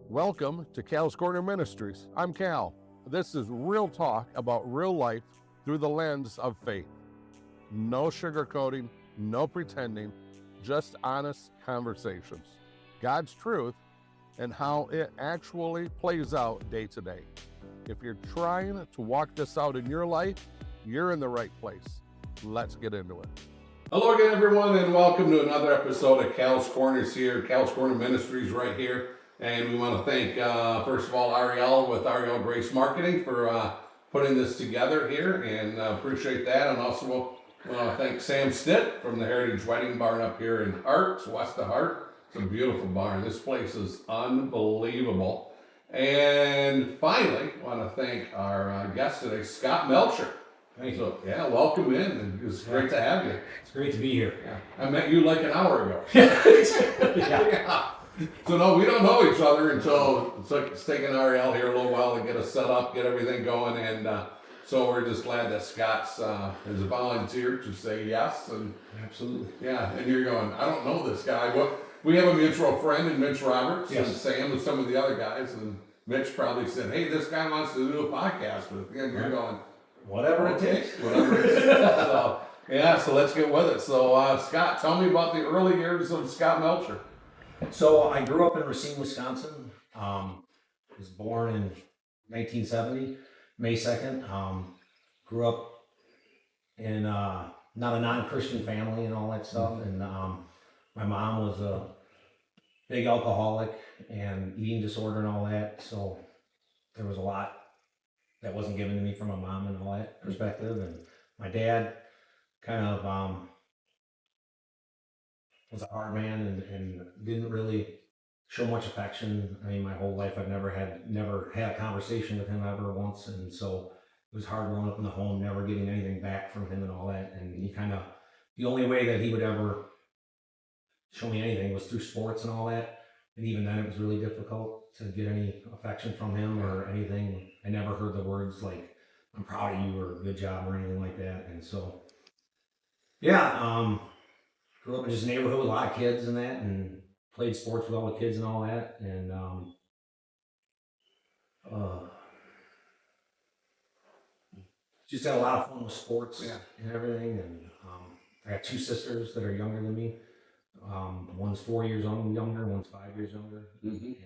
Welcome to Cal's Corner Ministries. I'm Cal. This is real talk about real life through the lens of faith. No sugarcoating, no pretending, just honest conversations. God's truth and how it actually plays out day to day. If you're trying to walk this out in your life, you're in the right place. Let's get into it. Hello again, everyone, and welcome to another episode of Cal's Corners here, Cal's Corner Ministries right here. And we want to thank, first of all, Ariel with Ariel Grace Marketing for putting this together here, and appreciate that. And also want to thank Sam Stitt from the Heritage Wedding Barn up here in Hart, west of Hart. It's a beautiful barn. This place is unbelievable. And finally, want to thank our guest today, Scott Melcher. Thank you. So, yeah, welcome in, and it's great to have you. It's great to be here. Yeah. I met you like an hour ago. Yeah. So no, we don't know each other until it's taken Ariel here a little while to get us set up, get everything going, and so we're just glad that Scott's has volunteered to say yes. And Absolutely. yeah, and you're going, I don't know this guy. Well, we have a mutual friend in Mitch Roberts, Yes. and Sam and some of the other guys, and Mitch probably said, hey, this guy wants to do a podcast with me, and you're going, Whatever it takes. whatever it is. So, yeah, so let's get with it. So Scott, tell me about the early years of Scott Melcher. So I grew up in Racine, Wisconsin. Was born in 1970, May 2nd. Grew up in not a non-Christian family and all that stuff. And my mom was a big alcoholic and eating disorder and all that. So there was a lot that wasn't given to me from my mom and all that perspective. And my dad kind of was a hard man and didn't really show much affection. I mean, my whole life I've never had a conversation with him ever once, and so it was hard growing up in the home, never getting anything back from him and all that. And he kind of, the only way that he would ever show me anything was through sports and all that. And even then, it was really difficult to get any affection from him or anything. I never heard the words like "I'm proud of you" or "good job" or anything like that. And so, yeah. Grew up in just a neighborhood with a lot of kids and that, and played sports with all the kids and all that, and just had a lot of fun with sports and everything. And I got two sisters that are younger than me. One's 4 years younger, one's 5 years younger. Mm-hmm. And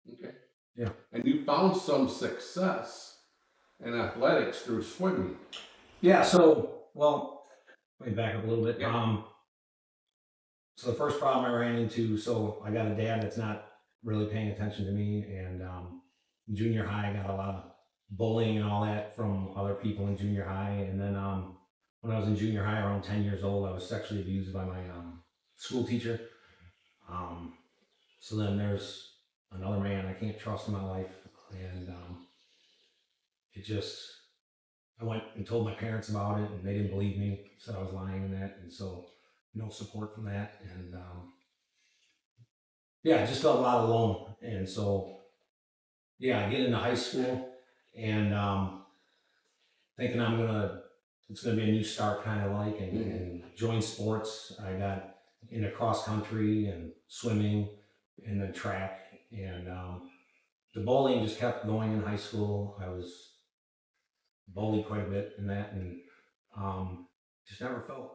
Okay. Yeah. And you found some success in athletics through swimming. Yeah. So, well, let me back up a little bit. Yeah. So the first problem I ran into, so I got a dad that's not really paying attention to me, and in junior high I got a lot of bullying and all that from other people in junior high. And then when I was in junior high, around 10 years old, I was sexually abused by my school teacher. So then there's another man I can't trust in my life, and I went and told my parents about it, and they didn't believe me, said I was lying and that, and so no support from that. And I just felt a lot alone. And so, I get into high school and thinking it's gonna be a new start, kind of like, and join sports. I got into cross country and swimming and then track, and the bowling just kept going in high school. I was bullied quite a bit in that, and just never felt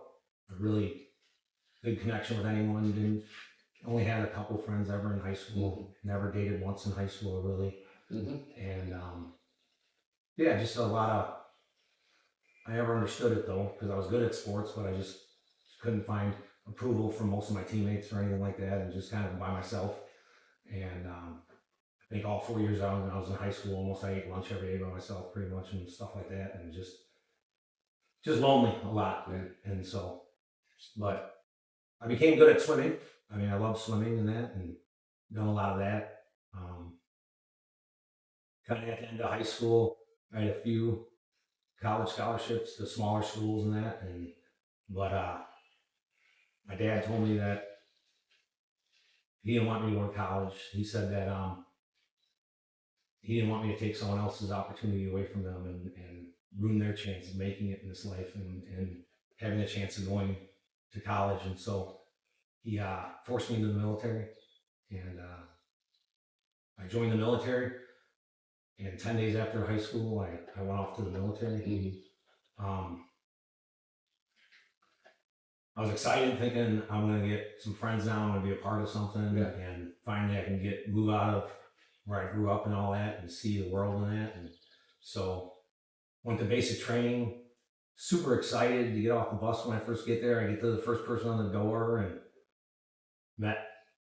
a really good connection with anyone. Only had a couple friends ever in high school. Never dated once in high school, really. And just a lot of, I never understood it though, because I was good at sports, but I just couldn't find approval from most of my teammates or anything like that, and just kind of by myself. And I think all 4 years out when I was in high school, almost I ate lunch every day by myself pretty much and stuff like that, and just lonely a lot. And so, but I became good at swimming. I mean, I love swimming and that, and done a lot of that. Kind of at the end of high school, I had a few college scholarships to smaller schools and that, but my dad told me that he didn't want me to go to college. He said that he didn't want me to take someone else's opportunity away from them and ruin their chance of making it in this life and having a chance of going to college. And so he forced me into the military, and I joined the military, and 10 days after high school, I went off to the military. I was excited, thinking I'm going to get some friends now, I'm going to be a part of something, and finally I can move out of where I grew up and all that, and see the world and that. And so went to basic training, super excited to get off the bus when I first get there. I get to the first person on the door and met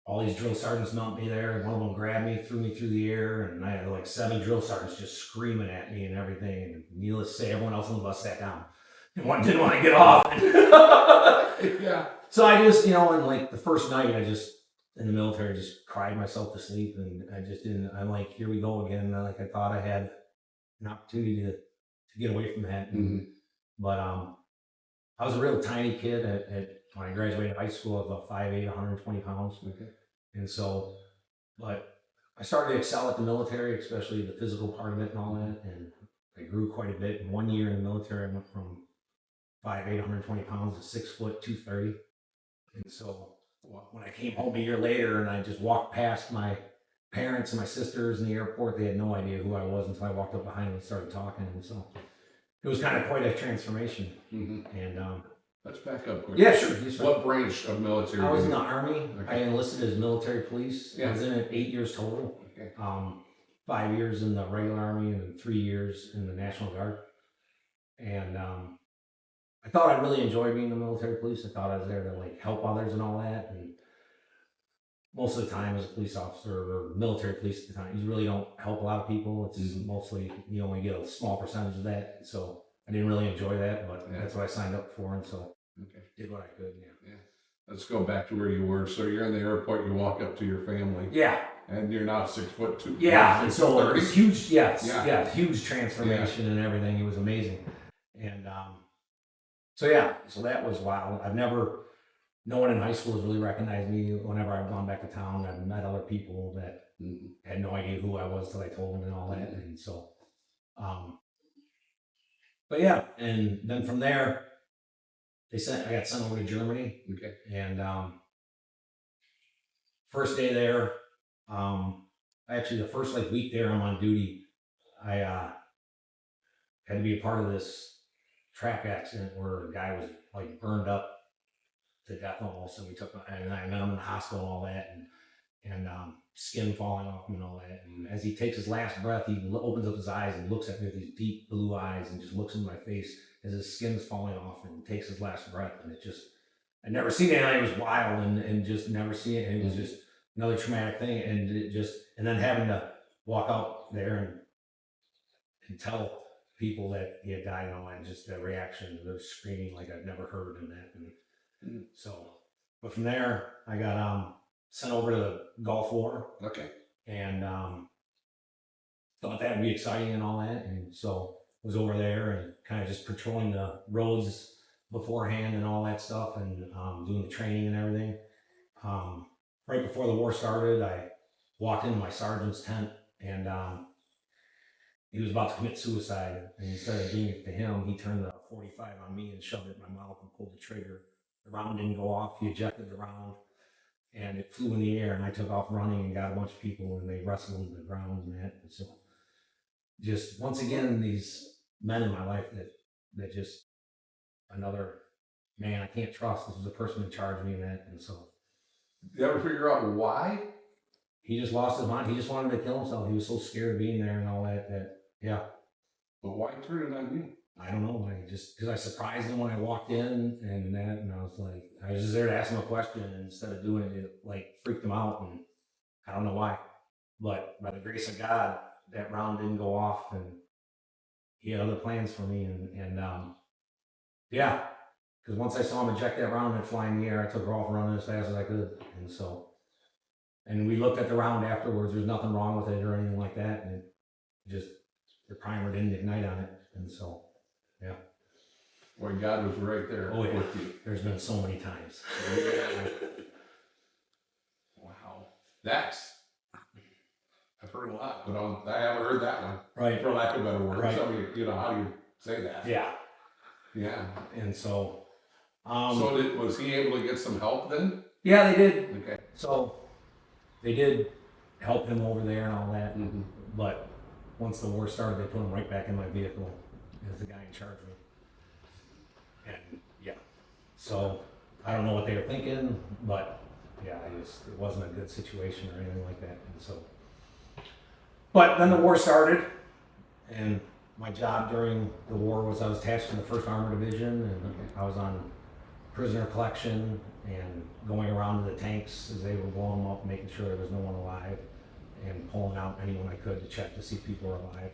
all these drill sergeants met me there, and one of them grabbed me, threw me through the air, and I had like 7 drill sergeants just screaming at me and everything. And needless to say, everyone else on the bus sat down and didn't want to get off. Yeah. So I just, and like the first night, I just in the military just cried myself to sleep, and I just didn't. I'm like, here we go again. Like I thought I had an opportunity to get away from that, but I was a real tiny kid when I graduated high school. I was about 5'8", 120 pounds. Okay. And so, but I started to excel at the military, especially the physical part of it and all that. And I grew quite a bit. In 1 year in the military, I went from 5'8", 120 pounds to 6 foot, 230. And so when I came home a year later and I just walked past my parents and my sisters in the airport, they had no idea who I was until I walked up behind them and started talking. And so it was kind of quite a transformation. And let's back up quick. Yeah, sure. What branch of military? I was in the Army. Okay. I enlisted as military police. Yeah. I was in it 8 years total. Okay. 5 years in the regular Army and 3 years in the National Guard. And I thought I really enjoyed being the military police. I thought I was there to like help others and all that. And most of the time as a police officer or military police at the time, you really don't help a lot of people. It's mostly, you only get a small percentage of that. So I didn't really enjoy that, but that's what I signed up for. And so did what I could. Yeah. Let's go back to where you were. So you're in the airport, you walk up to your family. Yeah. And you're now 6 foot 2. Yeah. And so it was huge. Huge transformation and everything. It was amazing. And so that was wild. No one in high school has really recognized me. Whenever I've gone back to town, I've met other people that had no idea who I was till I told them and all that. And so, but yeah, and then from there, I got sent over to Germany. Okay. And first day there, actually the first week there, I'm on duty. I had to be a part of this track accident where a guy was burned up to death almost, and I met him in the hospital and all that, and skin falling off him and all that. And as he takes his last breath, he opens up his eyes and looks at me with these deep blue eyes and just looks into my face as his skin's falling off and takes his last breath. And I'd never seen anything. It was wild and just never seen it. And it was just another traumatic thing. And and then having to walk out there and tell people that he had died and all that, and just the reaction, the screaming like I'd never heard and that. And so, but from there, I got sent over to the Gulf War. Okay. And thought that would be exciting and all that. And so was over there and kind of just patrolling the roads beforehand and all that stuff, and doing the training and everything. Right before the war started, I walked into my sergeant's tent, and he was about to commit suicide. And instead of doing it to him, he turned the 45 on me and shoved it in my mouth and pulled the trigger. The round didn't go off. He ejected the round, and it flew in the air. And I took off running and got a bunch of people, and they wrestled into the ground and that. And so, just once again, these men in my life that just another man I can't trust. This was the person in charge of me and that. And so, did you ever figure out why? He just lost his mind. He just wanted to kill himself. He was so scared of being there and all that. But why turn it on you? I don't know. Because I surprised him when I walked in and that, and I was just there to ask him a question, and instead of doing it, freaked him out, and I don't know why. But by the grace of God, that round didn't go off, and he had other plans for me, because once I saw him eject that round and fly in the air, I took off running as fast as I could, and we looked at the round afterwards. There's nothing wrong with it or anything like that, and the primer didn't ignite on it, and so, yeah. Boy, God was right there with you. There's been so many times. Wow. I've heard a lot, but I haven't heard that one. Right. For lack of a better word. Right. How do you say that? Yeah. Yeah. And so. Was he able to get some help then? Yeah, they did. Okay. So they did help him over there and all that. Mm-hmm. But once the war started, they put him right back in my vehicle as the guy in charge of me. And yeah, so I don't know what they were thinking, but yeah, it wasn't a good situation or anything like that. And so, but then the war started, and my job during the war was I was attached to the 1st Armored Division, and I was on prisoner collection and going around to the tanks as they were blowing them up, making sure there was no one alive, and pulling out anyone I could to check to see if people were alive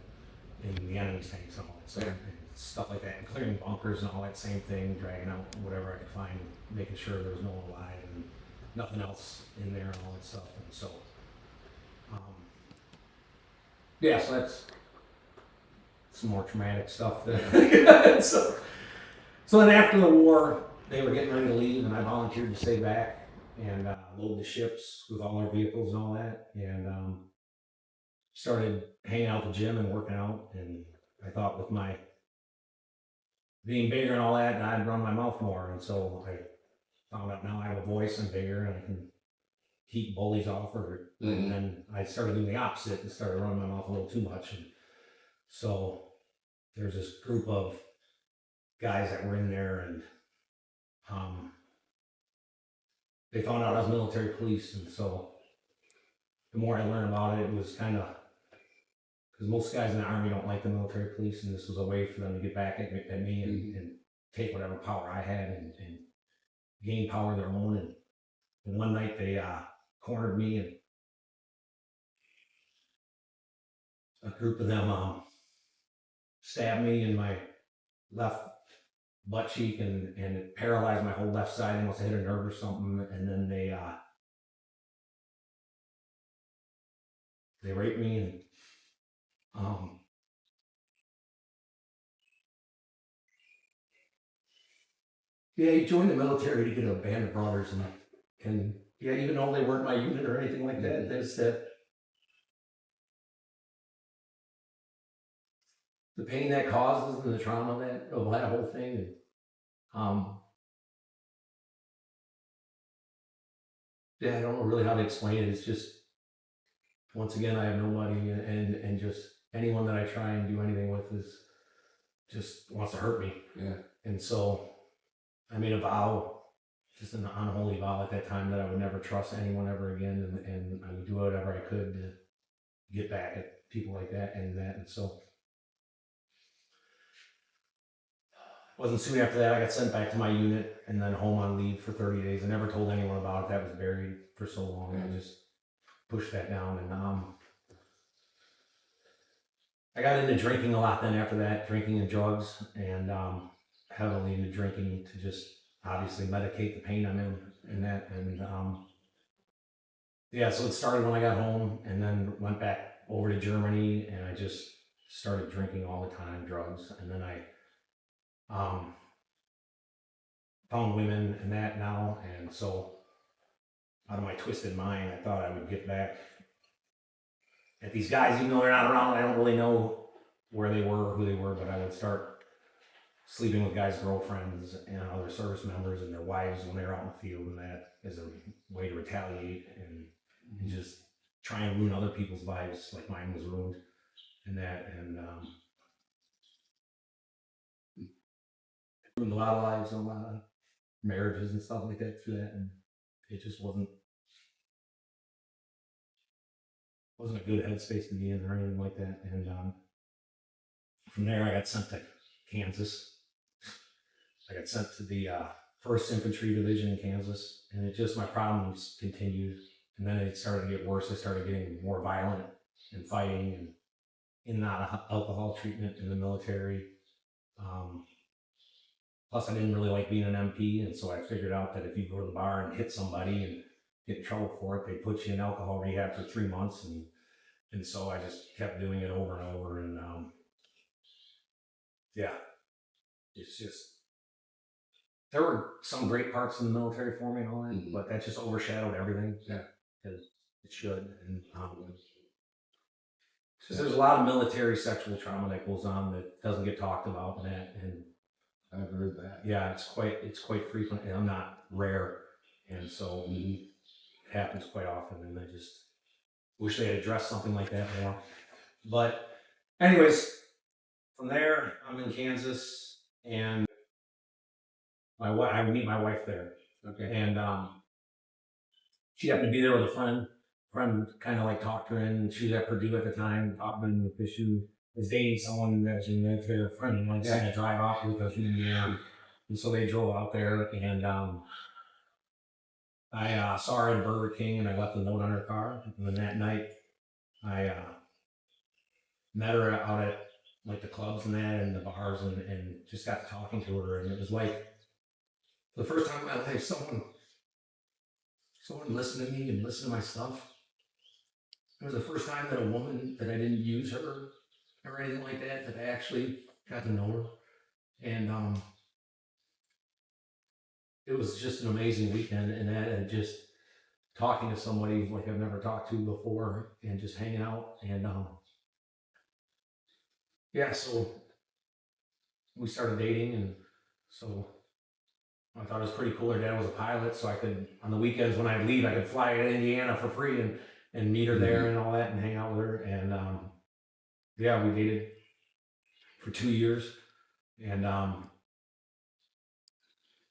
in the enemy's tanks and all that stuff, and stuff like that, and clearing bunkers and all that same thing, dragging out whatever I could find, making sure there was no one alive and nothing else in there and all that stuff. And so, yeah, so that's some more traumatic stuff. So then after the war, they were getting ready to leave, and I volunteered to stay back and load the ships with all our vehicles and all that, and started hanging out at the gym and working out. And I thought with my being bigger and all that, I'd run my mouth more. And so I found out now I have a voice and bigger, and I can keep bullies off. And then I started doing the opposite and started running my mouth a little too much. And so there's this group of guys that were in there, and they found out I was military police. And so the more I learned about it, it was kind of, because most guys in the Army don't like the military police, and this was a way for them to get back at me and take whatever power I had and gain power of their own. And one night they cornered me, and a group of them stabbed me in my left butt cheek, and it paralyzed my whole left side. I must have hit a nerve or something. And then they raped me, and yeah, he joined the military to get a band of brothers, and yeah, even though they weren't my unit or anything like that, there's that the pain that causes and the trauma of that whole thing. And yeah, I don't know really how to explain it. It's just, once again, I have nobody, and just anyone that I try and do anything with is just wants to hurt me. Yeah. And so I made a vow, just an unholy vow at that time, that I would never trust anyone ever again, and I would do whatever I could to get back at people like that. And so it wasn't soon after that I got sent back to my unit, and then home on leave for 30 days. I never told anyone about it. That was buried for so long. I just pushed that down. And I got into drinking a lot then after that, drinking and drugs, and heavily into drinking to just obviously medicate the pain I'm in and that. And yeah, so it started when I got home, and then went back over to Germany, and I just started drinking all the time, drugs. And then I found women and that now. And so out of my twisted mind, I thought I would get back at these guys, even though they're not around. I don't really know where they were, who they were, but I would start sleeping with guys' girlfriends and other service members and their wives when they were out in the field, and that as a way to retaliate and just try and ruin other people's lives like mine was ruined, and that. And ruined a lot of lives and a lot of marriages and stuff like that through that. And it just wasn't a good headspace to be in or anything like that. And from there, I got sent to Kansas. I got sent to the 1st Infantry Division in Kansas, and it just, my problems continued. And then it started to get worse. I started getting more violent and fighting, and in and out of alcohol treatment in the military. Plus, I didn't really like being an MP, and so I figured out that if you go to the bar and hit somebody and get in trouble for it, they put you in alcohol rehab for 3 months. And so I just kept doing it over and over. And yeah, it's just, there were some great parts in the military for me and all that, but that just overshadowed everything. Yeah. Because it should. And there's a lot of military sexual trauma that goes on that doesn't get talked about, and that. And I've heard that. yeah, it's quite frequent, and I'm not rare, and so it happens quite often. And I just, wish they had addressed something like that more. But anyways, from there, I'm in Kansas, and I meet my wife there. Okay. And she happened to be there with a friend. Friend kind of like talked her in. She was at Purdue at the time, talking because she was dating someone that was in their friend and wanted to drive out with us in Indiana. And so they drove out there, and I saw her at Burger King, and I left a note on her car. And then that night, I met her out at like the clubs and that, and the bars, and just got to talking to her. And it was like the first time in my life someone listened to me and listened to my stuff. It was the first time that a woman, that I didn't use her or anything like that, that I actually got to know her. And it was just an amazing weekend, and just talking to somebody like I've never talked to before, and just hanging out. And so we started dating, and so I thought it was pretty cool. Her dad was a pilot, so I could, on the weekends when I'd leave, I could fly to Indiana for free and meet her there and all that, and hang out with her. And we dated for 2 years. And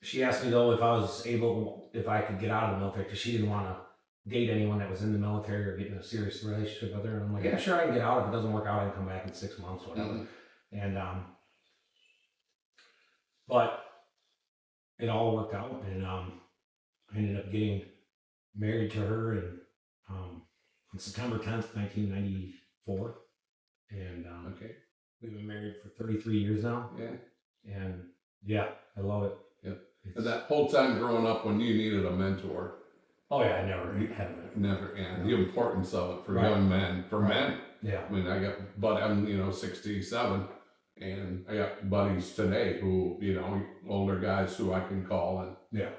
she asked me though if I could get out of the military, because she didn't want to date anyone that was in the military or get in a serious relationship with her. And I'm like, yeah, sure, I can get out. If it doesn't work out, I can come back in 6 months, whatever. And but it all worked out, and I ended up getting married to her on September 10th, 1994. And Okay. we've been married for 33 years now. Yeah. And yeah, I love it. Yep. And that whole time growing up, when you needed a mentor, Oh yeah, I never had a mentor. never, and the importance of it for Right. young men, for men. Yeah. I mean, I'm 67, and I got buddies today who, older guys who I can call, and Yeah.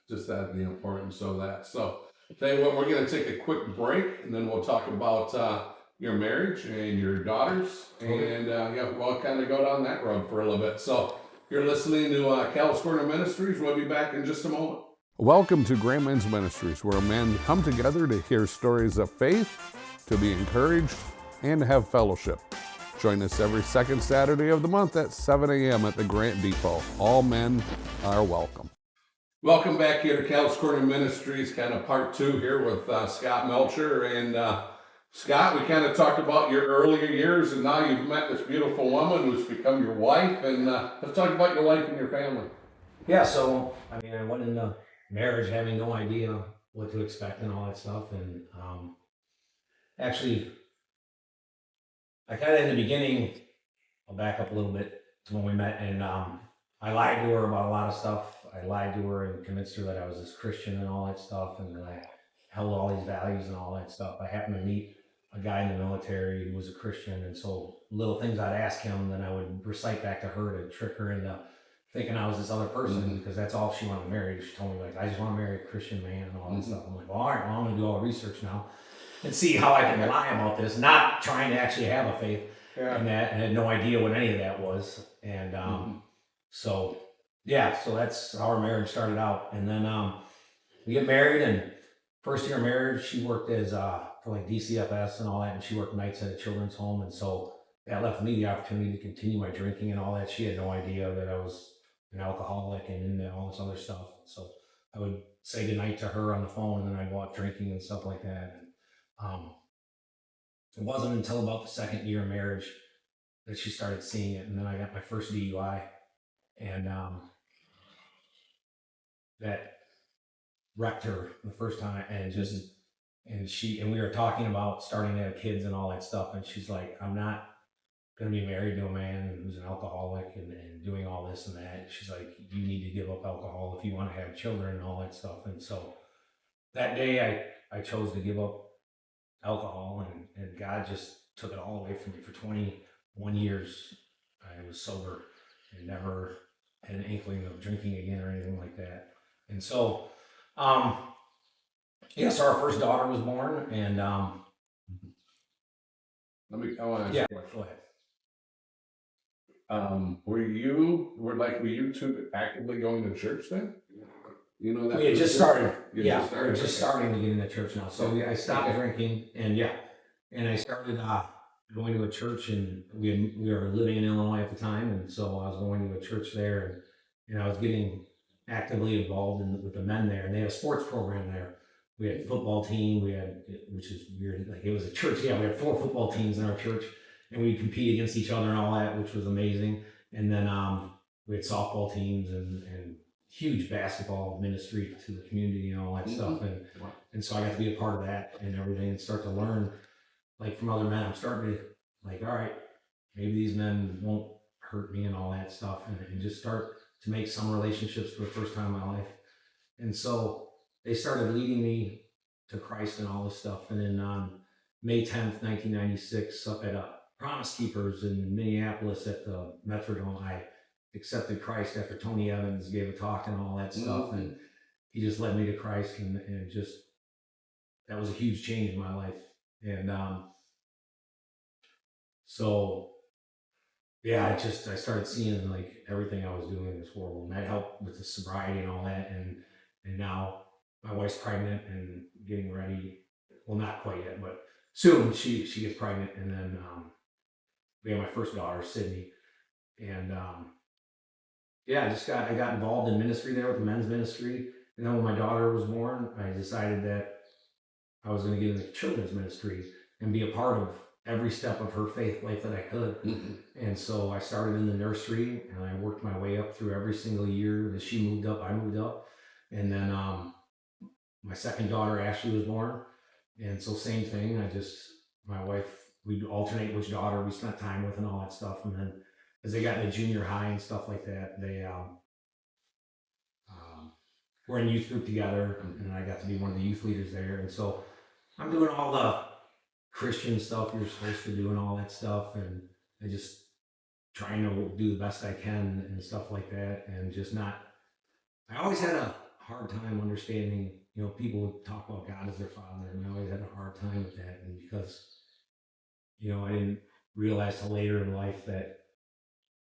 just that, the importance of that. So, tell you what, we're going to take a quick break, and then we'll talk about your marriage and your daughters, and we'll kind of go down that road for a little bit. So, you're listening to Cal's Corner Ministries. We'll be back in just a moment. Welcome to Great Men's Ministries, where men come together to hear stories of faith, to be encouraged, and have fellowship. Join us every second Saturday of the month at 7 a.m. at the Grant Depot. All men are welcome. Welcome back here to Cal's Corner Ministries, kind of part 2 here with Scott Melcher. And Scott, we kind of talked about your earlier years, and now you've met this beautiful woman who's become your wife. And let's talk about your life and your family. Yeah, so I mean, I went into marriage having no idea what to expect and all that stuff. And actually, I kind of in the beginning, I'll back up a little bit to when we met, and I lied to her about a lot of stuff. I lied to her and convinced her that I was this Christian and all that stuff, and that I held all these values and all that stuff. I happened to meet a guy in the military who was a Christian, and so little things I'd ask him, then I would recite back to her to trick her into thinking I was this other person, because that's all she wanted to marry. She told me, like, I just want to marry a Christian man and all that stuff. I'm like, well, all right, well, I'm going to do all the research now and see how I can lie about this, not trying to actually have a faith in that, and I had no idea what any of that was. And so that's how our marriage started out. And then we get married, and first year of marriage, she worked as for like DCFS and all that, and she worked nights at a children's home, and so that left me the opportunity to continue my drinking and all that. She had no idea that I was an alcoholic and into all this other stuff. So I would say goodnight to her on the phone, and then I'd go out drinking and stuff like that. And it wasn't until about the second year of marriage that she started seeing it, and then I got my first DUI, and that wrecked her the first time. And we were talking about starting to have kids and all that stuff, and she's like, I'm not going to be married to a man who's an alcoholic and doing all this and that. She's like, you need to give up alcohol if you want to have children and all that stuff. And so that day I chose to give up alcohol, and God just took it all away from me. For 21 years I was sober and never had an inkling of drinking again or anything like that. And so so our first daughter was born, and I want to ask you a question. Go ahead. Were you two actively going to church then? You know that? We had just started. You Yeah, just we're started, just okay. starting to get into church now. So I stopped Okay. drinking, and I started going to a church, and we were living in Illinois at the time, and so I was going to a church there, and I was getting actively involved with the men there, and they had a sports program there. We had a football team. We had, which is weird, like it was a church. Yeah, we had 4 football teams in our church, and we'd compete against each other and all that, which was amazing. And then we had softball teams and huge basketball ministry to the community and all that stuff. Wow. And so I got to be a part of that and everything and start to learn like from other men. I'm starting to like, all right, maybe these men won't hurt me and all that stuff, and just start to make some relationships for the first time in my life. And so they started leading me to Christ and all this stuff. And then on May 10th, 1996, up at Promise Keepers in Minneapolis at the Metrodome, I accepted Christ after Tony Evans gave a talk and all that stuff. And he just led me to Christ, and just, that was a huge change in my life. And so, yeah, I started seeing like everything I was doing in this world, and that helped with the sobriety and all that. And now my wife's pregnant and getting ready. Well, not quite yet, but soon she gets pregnant, and then we have my first daughter, Sydney, and I got involved in ministry there with the men's ministry. And then when my daughter was born, I decided that I was going to get into children's ministry and be a part of every step of her faith life that I could. And so I started in the nursery, and I worked my way up through every single year. As she moved up, I moved up. And then my second daughter, Ashley, was born. And so same thing. My wife, we'd alternate which daughter we spent time with and all that stuff. And then as they got into junior high and stuff like that, they were in youth group together, and I got to be one of the youth leaders there. And so I'm doing all the Christian stuff you're supposed to do and all that stuff, and I just trying to do the best I can and stuff like that, and just not. I always had a hard time understanding. People would talk about God as their father, and I always had a hard time with that, and because I didn't realize till later in life that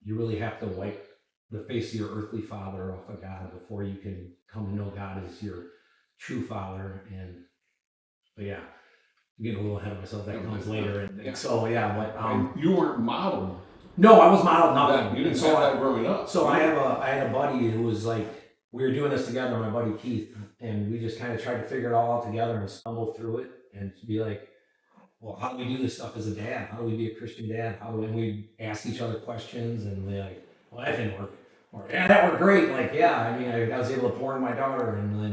you really have to wipe the face of your earthly father off of God before you can come to know God as your true father. But yeah, I'm getting a little ahead of myself. That comes later. And so yeah, but And you weren't modeled. No, I was modeled nothing. You didn't have that growing up. So I had a buddy who was like, we were doing this together, my buddy Keith, and we just kind of tried to figure it all out together and stumble through it and be like, well, how do we do this stuff as a dad? How do we be a Christian dad? And we ask each other questions, and we're like, well, that didn't work. Or, yeah, that worked great. Like, yeah, I mean, I was able to pour in my daughter, and then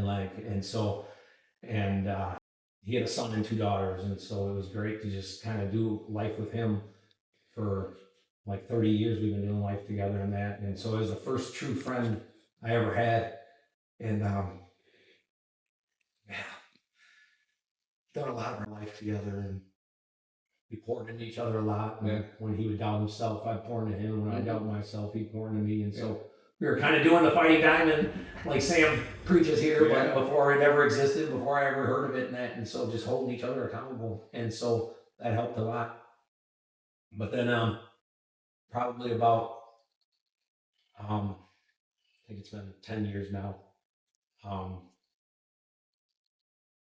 he had a son and 2 daughters, and so it was great to just kind of do life with him for like 30 years. We've been doing life together and that, and so it was the first true friend I ever had, and done a lot of our life together, and we poured into each other a lot. And when he would doubt himself, I'd pour into him. When I doubt myself, he'd pour into me. And so we were kind of doing the fighting diamond, like Sam preaches here, but before it ever existed, before I ever heard of it and that. And so just holding each other accountable. And so that helped a lot. But then probably about, I think it's been 10 years now,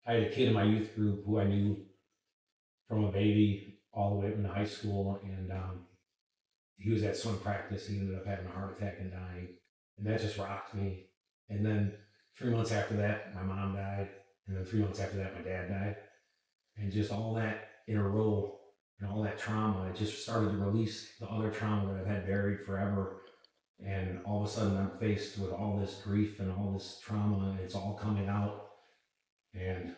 I had a kid in my youth group who I knew from a baby all the way up into high school, and he was at swim practice. He ended up having a heart attack and dying, and that just rocked me. And then 3 months after that, my mom died, and then 3 months after that, my dad died, and just all that in a row, and all that trauma, it just started to release the other trauma that I've had buried forever. And all of a sudden, I'm faced with all this grief and all this trauma, and it's all coming out. And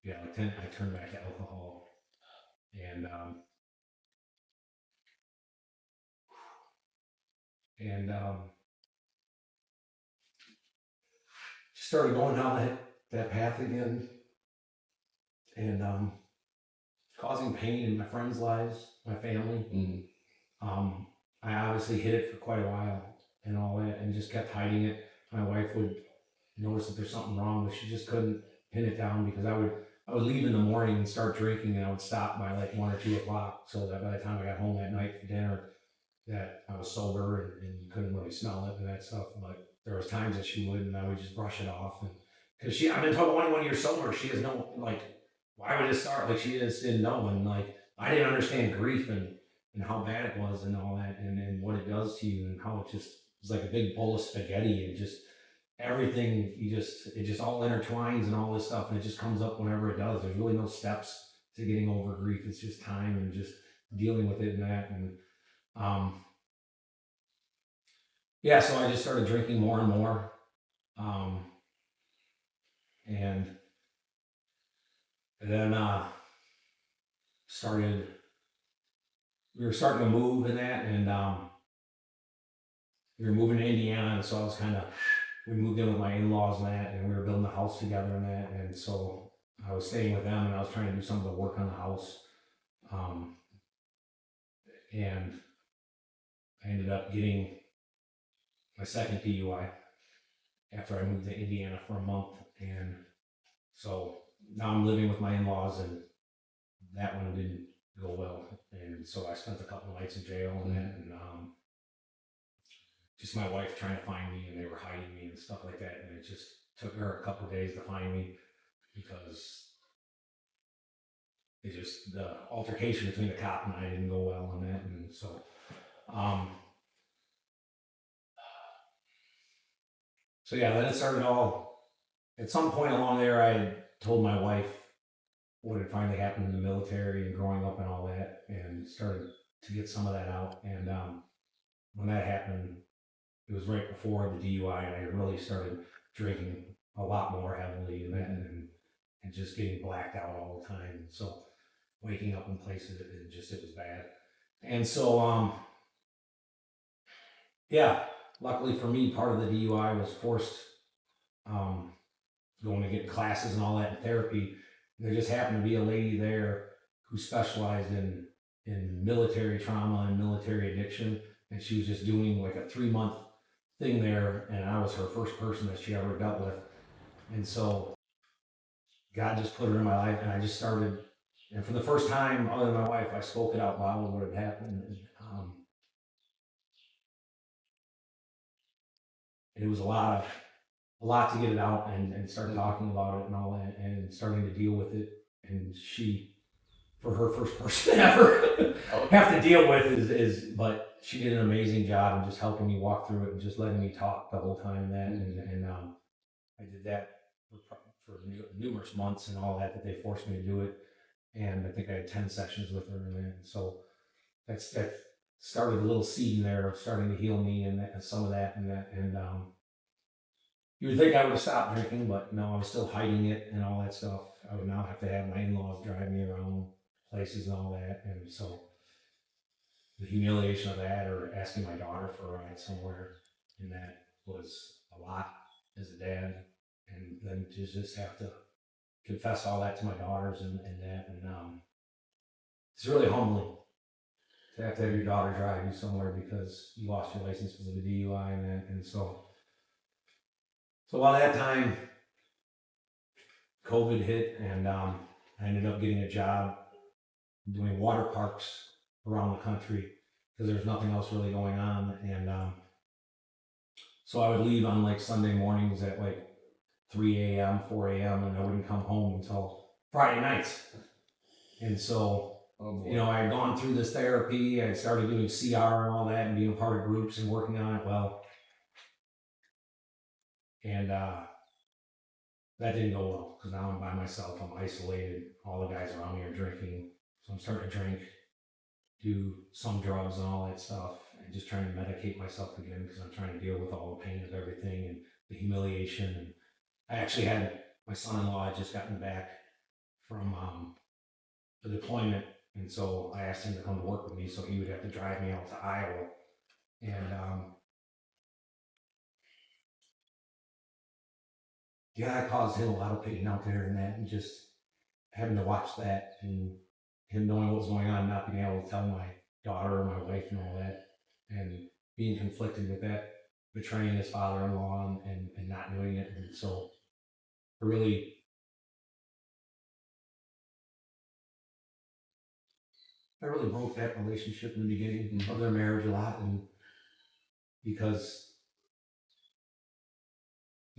yeah, I turned back to alcohol, and just started going down that path again, and causing pain in my friends' lives, my family. I obviously hid it for quite a while and all that, and just kept hiding it. My wife would notice that there's something wrong, but she just couldn't pin it down, because I would leave in the morning and start drinking, and I would stop by like 1 or 2 o'clock, so that by the time I got home at night for dinner, that I was sober and couldn't really smell it and that stuff. But there was times that she would, and I would just brush it off. Because I've been told 21 years sober, she has no, like, why would it start? Like, she just didn't know. And like, I didn't understand grief and how bad it was and all that, and what it does to you, and how it just was like a big bowl of spaghetti, and just everything, it just all intertwines and all this stuff, and it just comes up whenever it does. There's really no steps to getting over grief. It's just time and just dealing with it and that. And yeah, so I just started drinking more and more. And then we were starting to move in that, and we were moving to Indiana, and so I was we moved in with my in-laws and that, and we were building a house together and that, and so I was staying with them, and I was trying to do some of the work on the house. And I ended up getting my second DUI after I moved to Indiana for a month, and so now I'm living with my in-laws, and that one didn't go well, and so I spent a couple nights in jail and that, and just my wife trying to find me, and they were hiding me and stuff like that, and it just took her a couple of days to find me, because the altercation between the cop and I didn't go well on that, and so so yeah, then it started all, at some point along there, I had told my wife what had finally happened in the military and growing up and all that, and started to get some of that out. And when that happened, it was right before the DUI, and I really started drinking a lot more heavily and that, and just getting blacked out all the time. So waking up in places, it was bad. And so, yeah, luckily for me, part of the DUI was forced going to get classes and all that in therapy. There just happened to be a lady there who specialized in military trauma and military addiction, and she was just doing like a 3-month thing there, and I was her first person that she ever dealt with. And so God just put her in my life, and I just started, and for the first time, other than my wife, I spoke it out loud what had happened. And it was a lot to get it out and start talking about it and all that, and starting to deal with it. And she, for her first person ever have to deal with is but she did an amazing job in just helping me walk through it and just letting me talk the whole time. That and I did that for numerous months and all that they forced me to do it. And I think I had 10 sessions with her, and so that started a little seed in there of starting to heal me and some of that. And you would think I would have stopped drinking, but no, I was still hiding it and all that stuff. I would now have to have my in-laws drive me around places and all that. And so the humiliation of that, or asking my daughter for a ride somewhere, and that was a lot as a dad. And then to just have to confess all that to my daughters and that. And it's really humbling to have your daughter drive you somewhere because you lost your license because of a DUI and that. And so while that time, COVID hit, and I ended up getting a job doing water parks around the country because there's nothing else really going on. And so I would leave on like Sunday mornings at like 3 a.m., 4 a.m., and I wouldn't come home until Friday nights. And so, I had gone through this therapy. I had started doing CR and all that, and being a part of groups and working on it well. And that didn't go well because now I'm by myself. I'm isolated. All the guys around me are drinking. So I'm starting to drink, do some drugs and all that stuff, and just trying to medicate myself again because I'm trying to deal with all the pain of everything and the humiliation. And I actually had my son-in-law had just gotten back from the deployment, and so I asked him to come to work with me so he would have to drive me out to Iowa. And I caused him a lot of pain out there and that, and just having to watch that and him knowing what was going on, not being able to tell my daughter or my wife and all that, and being conflicted with that, betraying his father-in-law and not doing it. And so I really broke that relationship in the beginning of their marriage a lot, and because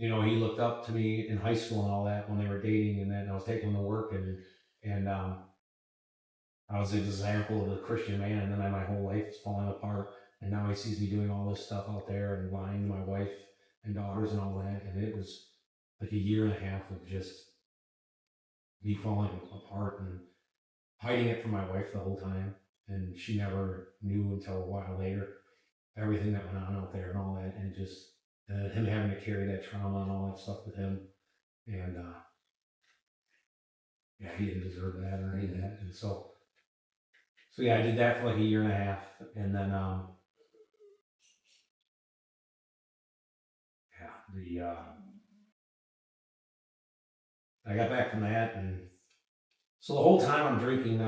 you know, he looked up to me in high school and all that when they were dating, and then I was taking him to work, and I was an example of a Christian man, and then my whole life is falling apart, and now he sees me doing all this stuff out there and lying to my wife and daughters and all that, and it was like a year and a half of just me falling apart and hiding it from my wife the whole time, and she never knew until a while later everything that went on out there and all that, and just him having to carry that trauma and all that stuff with him, and yeah, he didn't deserve that or any of that, and so yeah, I did that for like a year and a half, and then I got back from that, and so the whole time I'm drinking,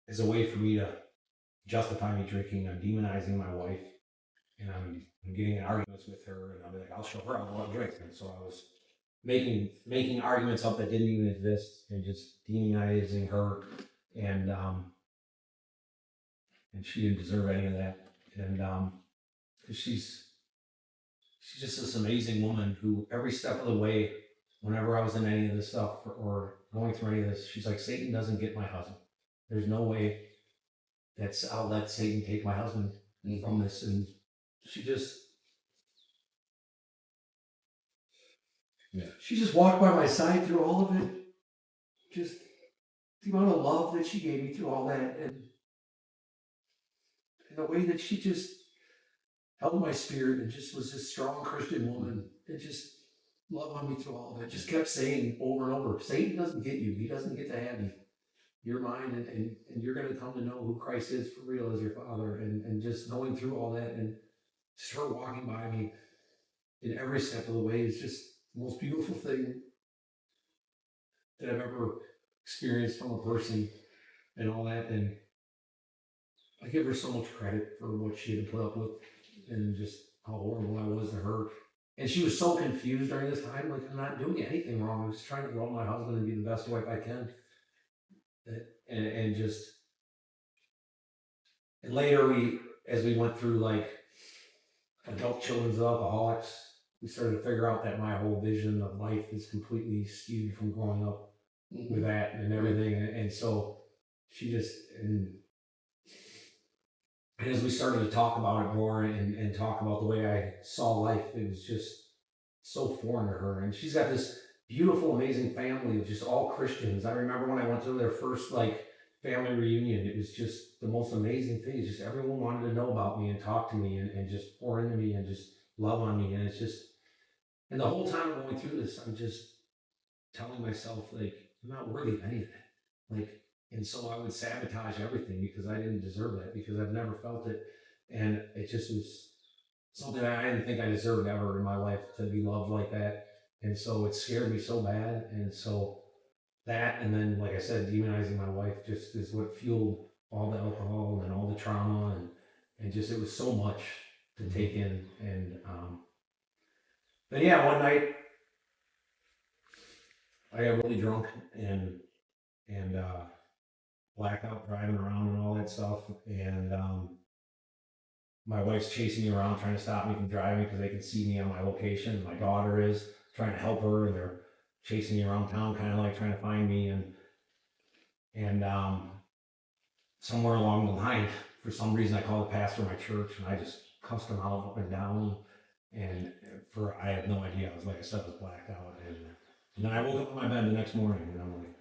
is a way for me to justify me drinking. I'm demonizing my wife, and I'm getting in arguments with her, and I'll be like, I'll show her I'll go out and drink. And so I was making arguments up that didn't even exist, and just demonizing her, and she didn't deserve any of that, and 'cause she's just this amazing woman who every step of the way, whenever I was in any of this stuff or going through any of this, she's like, Satan doesn't get my husband. There's no way I'll let Satan take my husband from this. And she just walked by my side through all of it. Just the amount of love that she gave me through all that, and the way that she just held my spirit and just was this strong Christian woman and just loved on me through all of it. Just kept saying over and over, Satan doesn't get you. He doesn't get to have you. You're mine, and you're going to come to know who Christ is for real as your Father. And just going through all that, and just her walking by me in every step of the way is just the most beautiful thing that I've ever experienced from a person and all that. And I give her so much credit for what she had put up with and just how horrible I was to her. And she was so confused during this time, like, I'm not doing anything wrong. I was trying to love my husband and be the best wife I can. And later as we went through like adult children's alcoholics, we started to figure out that my whole vision of life is completely skewed from growing up with that and everything. And so she just, and as we started to talk about it more and talk about the way I saw life, it was just so foreign to her. And she's got this beautiful, amazing family of just all Christians. I remember when I went to their first like family reunion, it was just the most amazing thing. It's just everyone wanted to know about me and talk to me and just pour into me and just love on me. And it's just, and the whole time I'm going through this, I'm just telling myself, like, I'm not worthy of any of that. Like, and so I would sabotage everything because I didn't deserve that, because I've never felt it. And it just was something I didn't think I deserved ever in my life, to be loved like that. And so it scared me so bad. And so that, and then, like I said, demonizing my wife just is what fueled all the alcohol and all the trauma. And just, it was so much to take in. And then, yeah, one night I got really drunk and blackout driving around and all that stuff. And my wife's chasing me around, trying to stop me from driving because they can see me on my location. My daughter is trying to help her, and they're chasing me around town, kind of like trying to find me. And somewhere along the line, for some reason, I called the pastor of my church, and I just cussed him out up and down. And I had no idea. Like I said, I was blacked out. And then I woke up in my bed the next morning, and I'm like,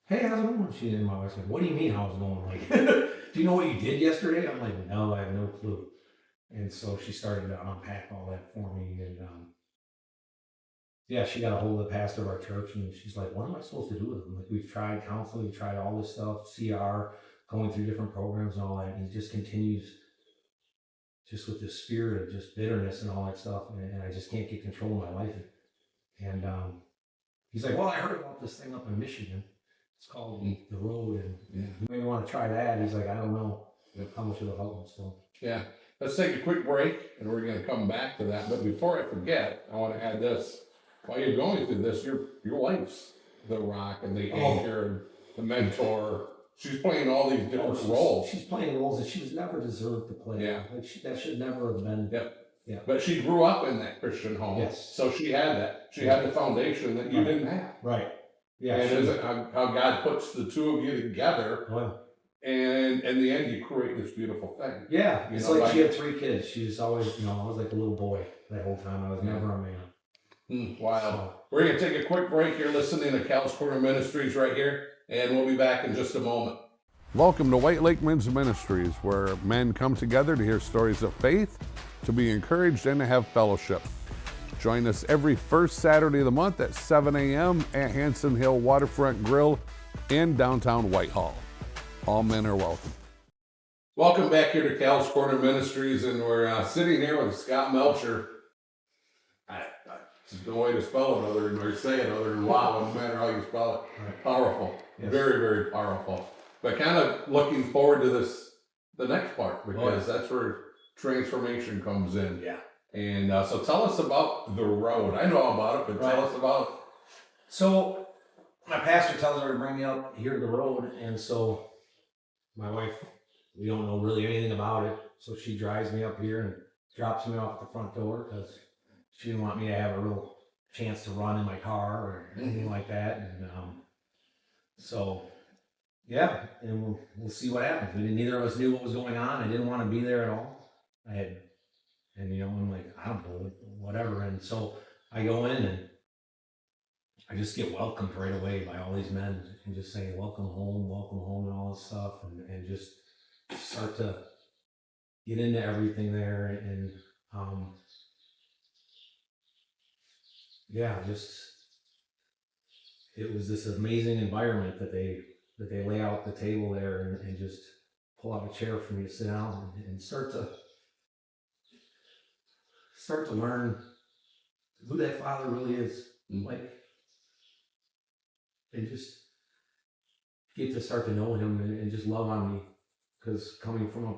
hey, how's it going? And my wife's like, what do you mean, how's it going? Like, do you know what you did yesterday? I'm like, no, I have no clue. And so she started to unpack all that for me. And yeah, she got a hold of the pastor of our church, and she's like, what am I supposed to do with him? Like, we've tried counseling, we've tried all this stuff, CR, going through different programs and all that. And he just continues just with this spirit of just bitterness and all that stuff. And I just can't get control of my life. And he's like, well, I heard about this thing up in Michigan. It's called The Road, and you may want to try that. He's like, I don't know how much it'll help him. So yeah, let's take a quick break, and we're going to come back to that. But before I forget, I want to add this. While you're going through this, your wife's the rock and the anchor and the mentor. She's playing all these different roles. She's playing roles that she was never deserved to play. Yeah. Like that should never have been Yeah. But she grew up in that Christian home. Yes. So she had that. She had the foundation that you Right. didn't have. Right. Yeah. And she- isn't how God puts the two of you together, well, and in the end, you create this beautiful thing. yeah. You It's know, like she like- had 3 kids. She was always, I was like a little boy that whole time. I was never a man. Wow. So, We're going to take a quick break. You're listening to Cal's Corner Ministries right here, and we'll be back in just a moment. Welcome to White Lake Men's Ministries, where men come together to hear stories of faith, to be encouraged, and to have fellowship. Join us every first Saturday of the month at 7 a.m. at Hanson Hill Waterfront Grill in downtown Whitehall. All men are welcome. Welcome back here to Cal's Corner Ministries, and we're sitting here with Scott Melcher. There's no way to spell it other than, or say it other than wow, no matter how you spell it. Right. Powerful. Yes. Very, very powerful. But kind of looking forward to the next part, because that's where transformation comes in. yeah. And so tell us about the road. I know all about it, but tell Right. us about. So my pastor tells her to bring me up here to the road, and so my wife, we don't know really anything about it, so she drives me up here and drops me off at the front door because she didn't want me to have a real chance to run in my car or anything like that. And so yeah, and we'll see what happens. Neither of us knew what was going on. I didn't want to be there at all. I'm like, I don't know, whatever. And so I go in and I just get welcomed right away by all these men and just saying, welcome home, and all this stuff. And just start to get into everything there. And it was this amazing environment that they lay out the table there and just pull out a chair for me to sit down and start to learn who that father really is. Like, and just get to start to know him and just love on me. Because coming from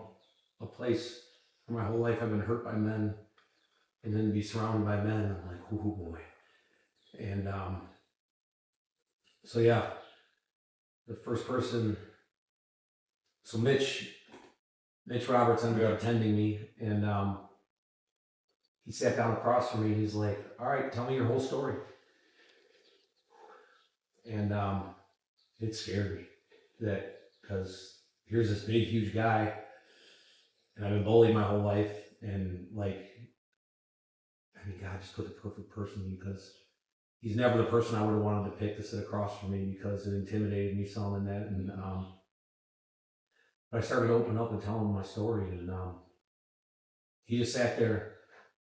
a place where my whole life I've been hurt by men, and then to be surrounded by men, I'm like, oh boy. And so yeah, the first person, so Mitch Roberts ended up attending me, and he sat down across from me and he's like, all right, tell me your whole story. And it scared me because here's this big, huge guy, and I've been bullied my whole life, and God just put the perfect person, because he's never the person I would have wanted to pick to sit across from me, because it intimidated me some and that. And but I started opening up and telling him my story, and he just sat there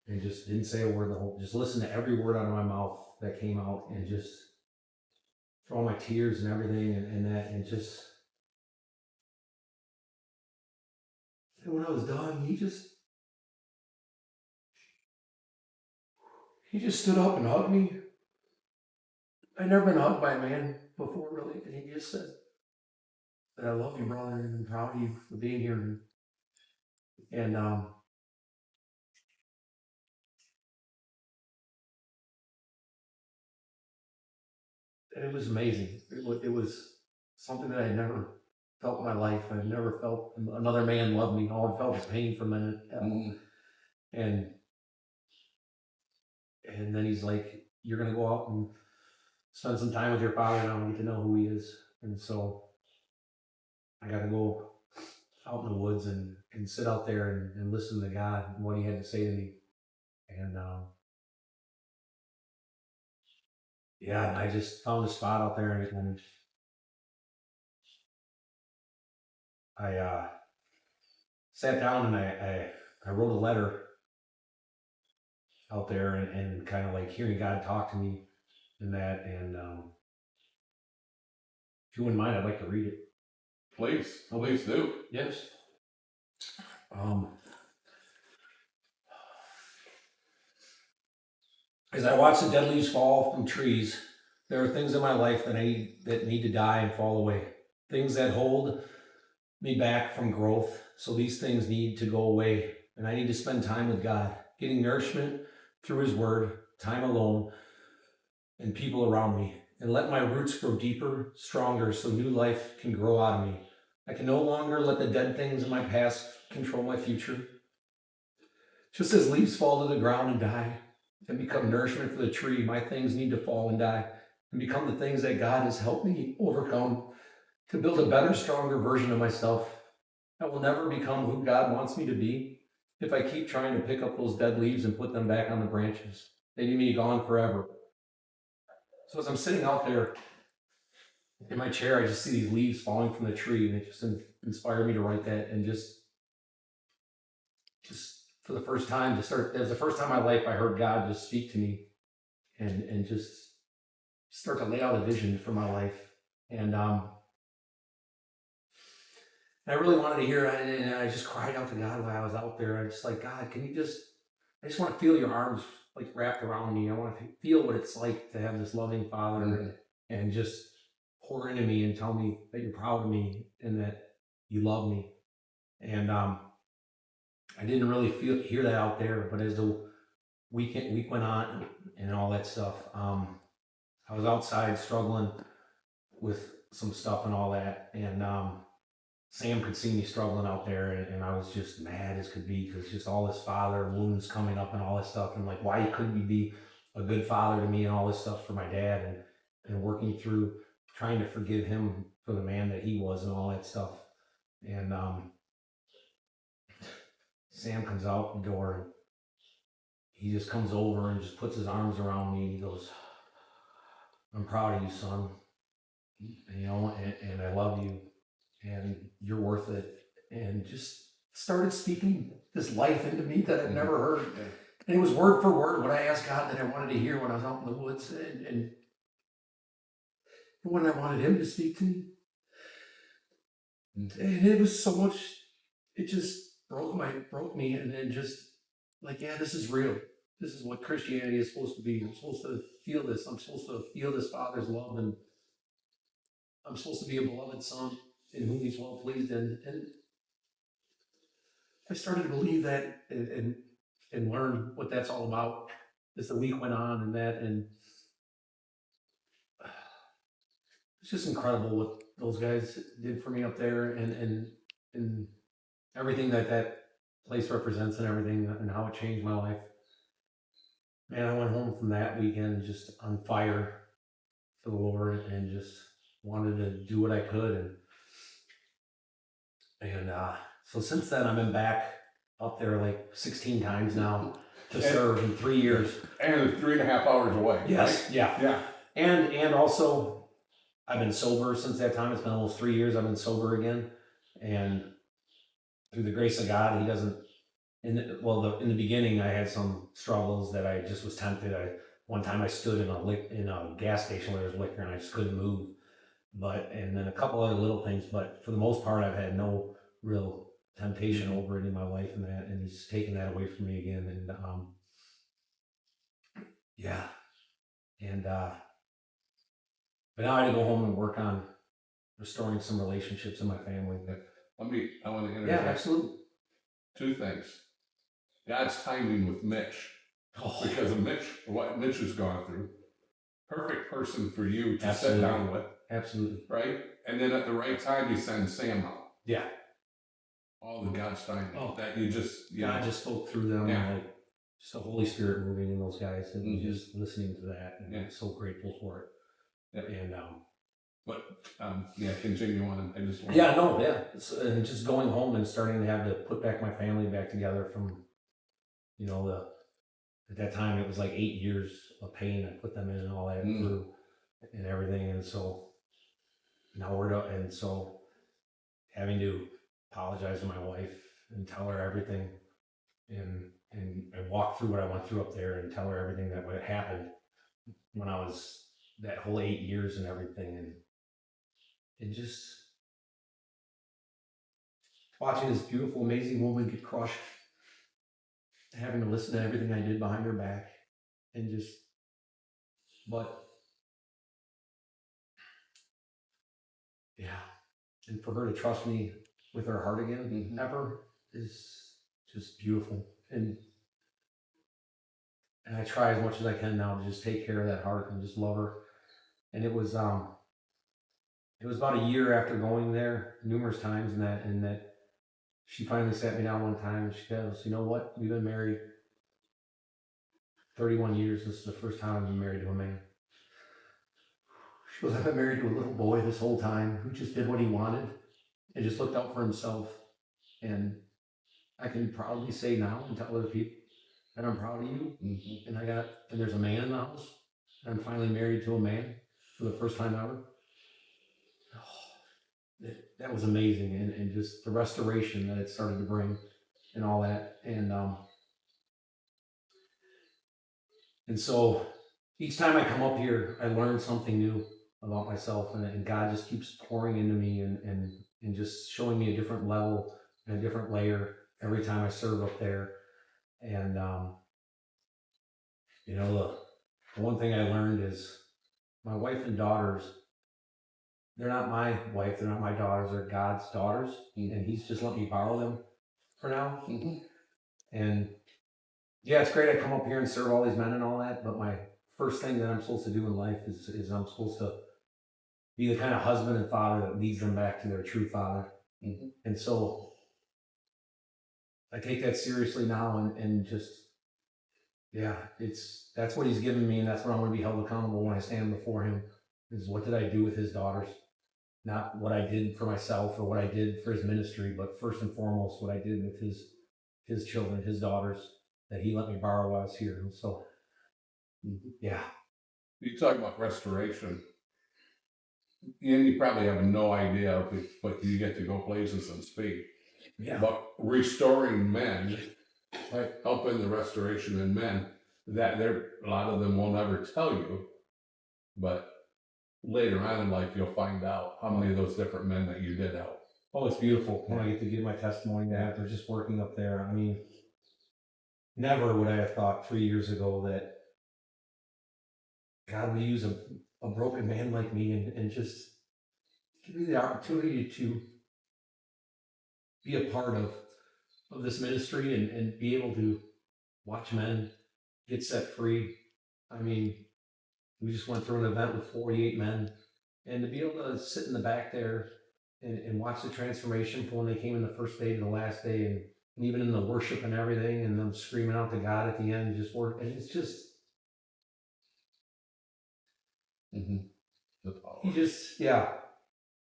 and just didn't say a word just listened to every word out of my mouth that came out, and just for all my tears and everything and that, and just, and when I was done, he just stood up and hugged me. I'd never been hugged by a man before, really, and he just said that I love you, brother, and I'm proud of you for being here. And it was amazing. It was something that I had never felt in my life. I had never felt another man love me. All I felt was pain for a minute. And then he's like, you're going to go out and spend some time with your father now and get to know who he is. And so I got to go out in the woods and sit out there and listen to God and what he had to say to me. And and I just found a spot out there, and I sat down and I wrote a letter out there, and kind of like hearing God talk to me and that. And if you wouldn't mind, I'd like to read it. Please do. Yes. As I watch the dead leaves fall from trees, there are things in my life that need to die and fall away. Things that hold me back from growth. So these things need to go away, and I need to spend time with God, getting nourishment through his word, time alone, and people around me, and let my roots grow deeper, stronger, so new life can grow out of me. I can no longer let the dead things in my past control my future. Just as leaves fall to the ground and die and become nourishment for the tree, my things need to fall and die and become the things that God has helped me overcome to build a better, stronger version of myself. I will never become who God wants me to be if I keep trying to pick up those dead leaves and put them back on the branches. They need me gone forever. So as I'm sitting out there in my chair, I just see these leaves falling from the tree, and it just inspired me to write that. And just for the first time, it was the first time in my life I heard God just speak to me and just start to lay out a vision for my life. And I really wanted to hear it, and I just cried out to God while I was out there. I just like, God, I just want to feel your arms like wrapped around me. I want to feel what it's like to have this loving Father and just pour into me and tell me that you're proud of me and that you love me. And I didn't really hear that out there, but as the week went on and all that stuff, I was outside struggling with some stuff and all that, and Sam could see me struggling out there, and I was just mad as could be because just all this father wounds coming up and all this stuff, and like why couldn't he be a good father to me and all this stuff for my dad, and working through trying to forgive him for the man that he was and all that stuff. And Sam comes out the door, and he just comes over and just puts his arms around me, and he goes, "I'm proud of you, son. You know, and I love you, and you're worth it," and just started speaking this life into me that I'd never heard. And it was word for word what I asked God that I wanted to hear when I was out in the woods, and when I wanted him to speak to me. And it was so much, it just broke me, and then just like, yeah, this is real. This is what Christianity is supposed to be. I'm supposed to feel this. I'm supposed to feel this Father's love, and I'm supposed to be a beloved son in whom he's well pleased. And I started to believe that and learn what that's all about as the week went on and it's just incredible what those guys did for me up there and everything that place represents and everything and how it changed my life. Man, I went home from that weekend just on fire for the Lord and just wanted to do what I could. And so since then, I've been back up there like 16 times now to serve in 3 years. And it's 3.5 hours away. Yes, right? yeah. And also, I've been sober since that time. It's been almost 3 years I've been sober again. And through the grace of God, he doesn't, in the beginning, I had some struggles that I just was tempted. One time I stood in a gas station where there was liquor and I just couldn't move. And then a couple other little things, but for the most part, I've had no real temptation over it in my life and he's taken that away from me again. And yeah. And but now I had to go home and work on restoring some relationships in my family. I want to interject. Yeah, absolutely. 2 things. God's timing with Mitch. Oh, Because of what Mitch has gone through. Perfect person for you to absolutely. sit down with. Absolutely. Right? And then at the right time, he sends Sam out. Yeah. All the God's timing. Oh. That you just, God just spoke through them, Yeah. like just the Holy Spirit moving in those guys and just listening to that. And I'm so grateful for it. Yeah. And continue on. I just want and just going home and starting to have to put back my family back together from, at that time it was like 8 years of pain I put them in and all that through and everything. And so now so having to apologize to my wife and tell her everything and walk through what I went through up there and tell her everything that would happened when I was that whole 8 years and everything. And it just watching this beautiful, amazing woman get crushed, having to listen to everything I did behind her back, and and for her to trust me with her heart again, ever, is just beautiful. And I try as much as I can now to just take care of that heart and just love her. And it was about a year after going there numerous times and that she finally sat me down one time and she goes, you know what? We've been married 31 years. This is the first time I've been married to a man. She goes, I've been married to a little boy this whole time who just did what he wanted and just looked out for himself. And I can proudly say now and tell other people that I'm proud of you. And and there's a man in the house. And I'm finally married to a man for the first time ever. Oh, that was amazing. And just the restoration that it started to bring and all that. And so each time I come up here, I learn something new about myself, and God just keeps pouring into me and just showing me a different level and a different layer every time I serve up there. And, the one thing I learned is my wife and daughters, they're not my wife, they're not my daughters, they're God's daughters. And He's just let me borrow them for now. And yeah, it's great I come up here and serve all these men and all that, but my first thing that I'm supposed to do in life is I'm supposed to be the kind of husband and father that leads them back to their true father. And so I take that seriously now and just, yeah, that's what He's given me, and that's what I'm going to be held accountable when I stand before Him, is what did I do with His daughters? Not what I did for myself or what I did for His ministry, but first and foremost, what I did with His children, His daughters, that He let me borrow while I was here. And so, yeah. You talk about restoration, and you probably have no idea, but you get to go places and speak. Yeah. But restoring men, right, helping the restoration in men, that a lot of them will never tell you, but later on in life you'll find out how many of those different men that you did help. Oh, it's beautiful when I get to give my testimony that they're just working up there. I mean, never would I have thought 3 years ago that God would use a broken man like me and just give me the opportunity to be a part of this ministry and be able to watch men get set free. I mean, we just went through an event with 48 men, and to be able to sit in the back there and watch the transformation from when they came in the first day to the last day, and even in the worship and everything, and them screaming out to God at the end, just work, and it's just, He just, yeah,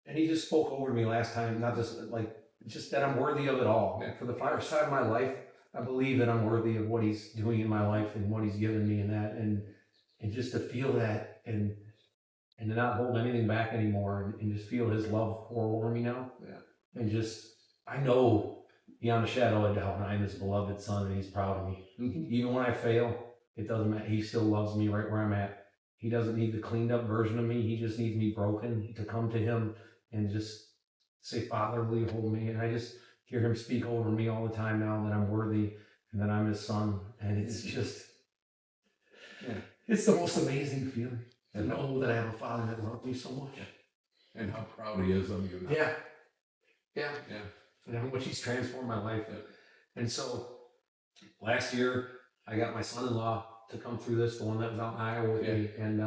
and He just spoke over me last time, not just like, just that I'm worthy of it all. For the fireside of my life, I believe that I'm worthy of what He's doing in my life and what He's given me in that, and just to feel that and to not hold anything back anymore, and just feel His love pour over me now. Yeah. And just, I know beyond a shadow of a doubt, I am His beloved son, and He's proud of me. Even when I fail, it doesn't matter. He still loves me right where I'm at. He doesn't need the cleaned up version of me. He just needs me broken to come to Him and just say, Father, will you hold me? And I just hear Him speak over me all the time now that I'm worthy and that I'm His son. And it's just, it's the most amazing feeling to know that I have a Father that loves me so much. And how proud He is of you now. Yeah. And how much He's transformed my life. And so last year, I got my son-in-law to come through this, the one that was out in Iowa with me. And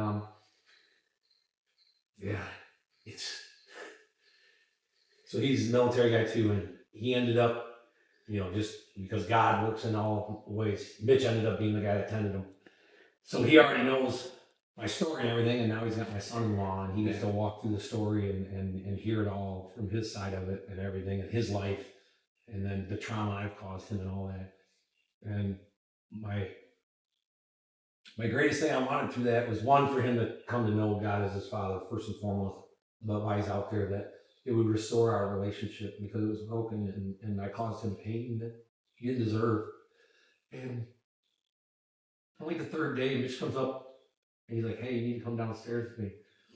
so he's a military guy too, and he ended up, just because God works in all ways, Mitch ended up being the guy that tended him. So he already knows my story and everything, and now he's got my son-in-law, and he gets to walk through the story and hear it all from his side of it and everything, and his life, and then the trauma I've caused him and all that. And my greatest thing I wanted through that was, one, for him to come to know God as his Father, first and foremost, but while he's out there, that it would restore our relationship, because it was broken and I caused him pain that he didn't deserve. And on like the third day, Mitch comes up and he's like, hey, you need to come downstairs with me.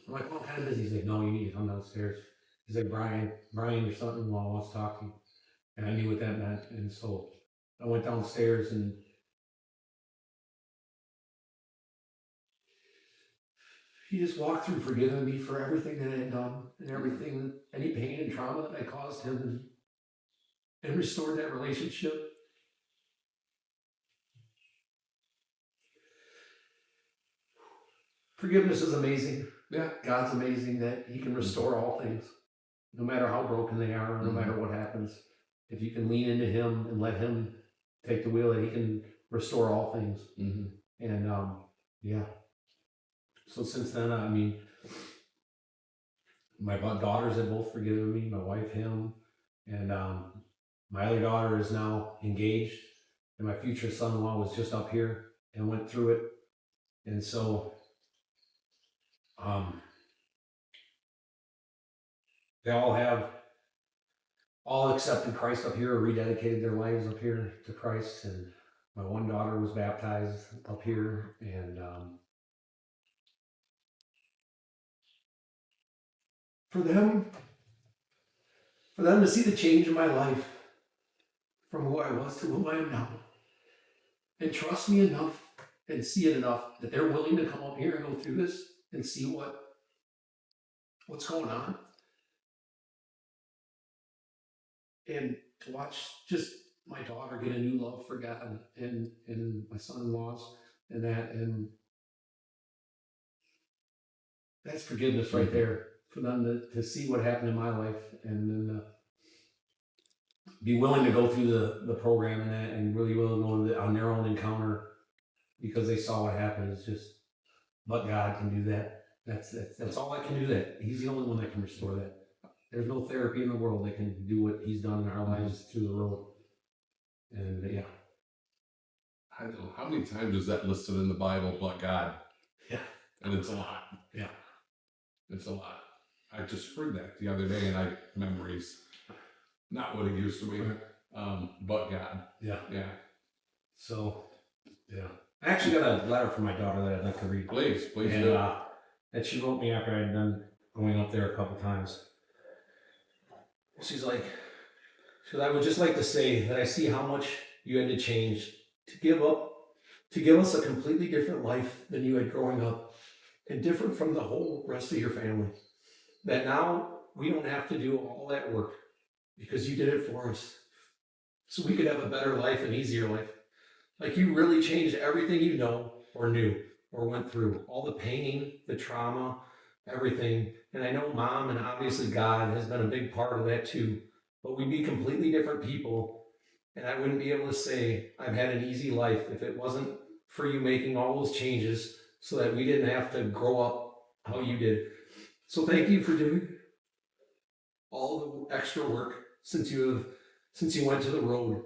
I'm like, oh, I'm kind of busy. He's like, no, you need to come downstairs. He's like, Brian, your son-in-law wants to talk to you. And I knew what that meant. And so I went downstairs, and he just walked through forgiving me for everything that I had done and everything, any pain and trauma that I caused him, and restored that relationship. Forgiveness is amazing. Yeah, God's amazing that He can restore all things, no matter how broken they are, no matter what happens. if you can lean into him and let him take the wheel, that he can restore all things. Mhm. And yeah. So since then, I mean, my daughters have both forgiven me, my wife, him, and my other daughter is now engaged, and my future son-in-law was just up here and went through it. And so they all accepted Christ up here, or rededicated their lives up here to Christ. And my one daughter was baptized up here, and for them to see the change in my life from who I was to who I am now, and trust me enough and see it enough that they're willing to come up here and go through this and see what's going on, and to watch just my daughter get a new love for God, and my son-in-laws and that, and that's forgiveness right there, for them to see what happened in my life, and then be willing to go through the program and that, and really willing to go on their own encounter, because they saw what happened. It's just, but God can do that. That's all I can do. That He's the only one that can restore that. There's no therapy in the world that can do what He's done in our lives through the road. And yeah. I don't know how many times is that listed in the Bible, but God. Yeah. And it's a lot. Yeah. It's a lot. I just heard that the other day, and memories, not what it used to be, but God. Yeah. Yeah. So, yeah. I actually got a letter from my daughter that I'd like to read. Please And do. that she wrote me after I'd done going up there a couple times. She's like, I would just like to say that I see how much you had to change to give us a completely different life than you had growing up, and different from the whole rest of your family. That now we don't have to do all that work because you did it for us, so we could have a better life, an easier life. Like, you really changed everything you know or knew or went through, all the pain, the trauma, everything. And I know Mom and obviously God has been a big part of that too, but we'd be completely different people. And I wouldn't be able to say I've had an easy life if it wasn't for you making all those changes so that we didn't have to grow up how you did. So thank you for doing all the extra work since you went to the road.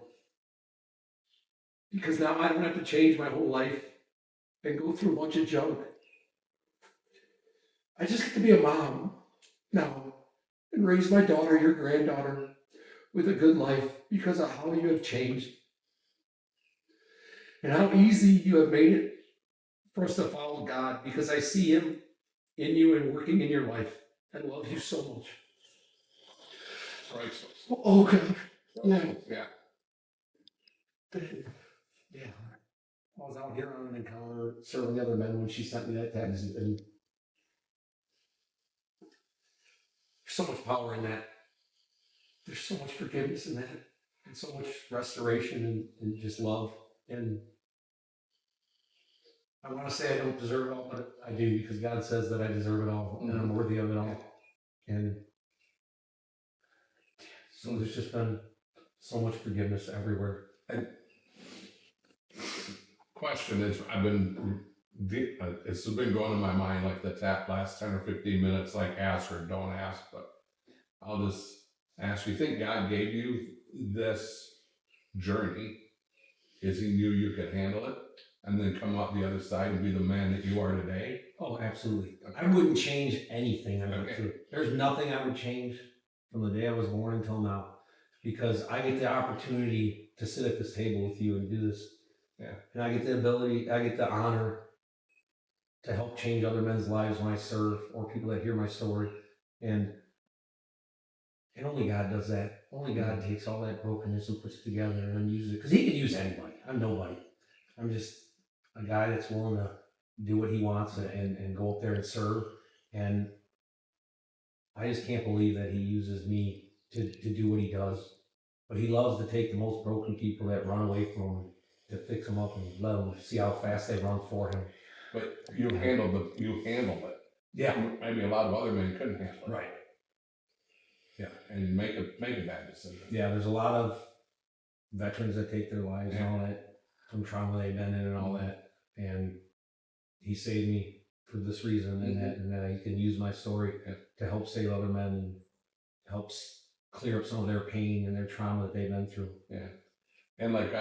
Because now I don't have to change my whole life and go through a bunch of junk. I just get to be a mom now and raise my daughter, your granddaughter, with a good life because of how you have changed and how easy you have made it for us to follow God, because I see Him in you and working in your life. I love you so much. Priceless. Oh, God. Yeah. Yeah. Yeah. I was out here on an encounter serving other men when she sent me that text, and there's so much power in that. There's so much forgiveness in that, and so much restoration and just love. And I want to say I don't deserve it all, but I do, because God says that I deserve it all, and I'm worthy of it all. And so there's just been so much forgiveness everywhere. Question is, it's been going in my mind like the last 10 or 15 minutes, like ask or don't ask, but I'll just ask, you think God gave you this journey because He knew you could handle it and then come out the other side and be the man that you are today? Oh, absolutely. Okay. I wouldn't change anything I went through. There's nothing I would change from the day I was born until now, because I get the opportunity to sit at this table with you and do this. Yeah. And I get the honor to help change other men's lives when I serve, or people that hear my story. And only God does that. Only God takes all that brokenness and puts it together and then uses it. Because He can use anybody. I'm nobody. I'm just a guy that's willing to do what He wants and go up there and serve. And I just can't believe that He uses me to do what He does. But He loves to take the most broken people that run away from Him, to fix them up and let them see how fast they run for Him. But you handled it. Yeah. Maybe a lot of other men couldn't handle it. Right. Yeah. and make a bad decision. Yeah, there's a lot of veterans that take their lives and all that from trauma they've been in and all that. And he saved me for this reason and that he can use my story to help save other men and helps clear up some of their pain and their trauma that they've been through. Yeah. And like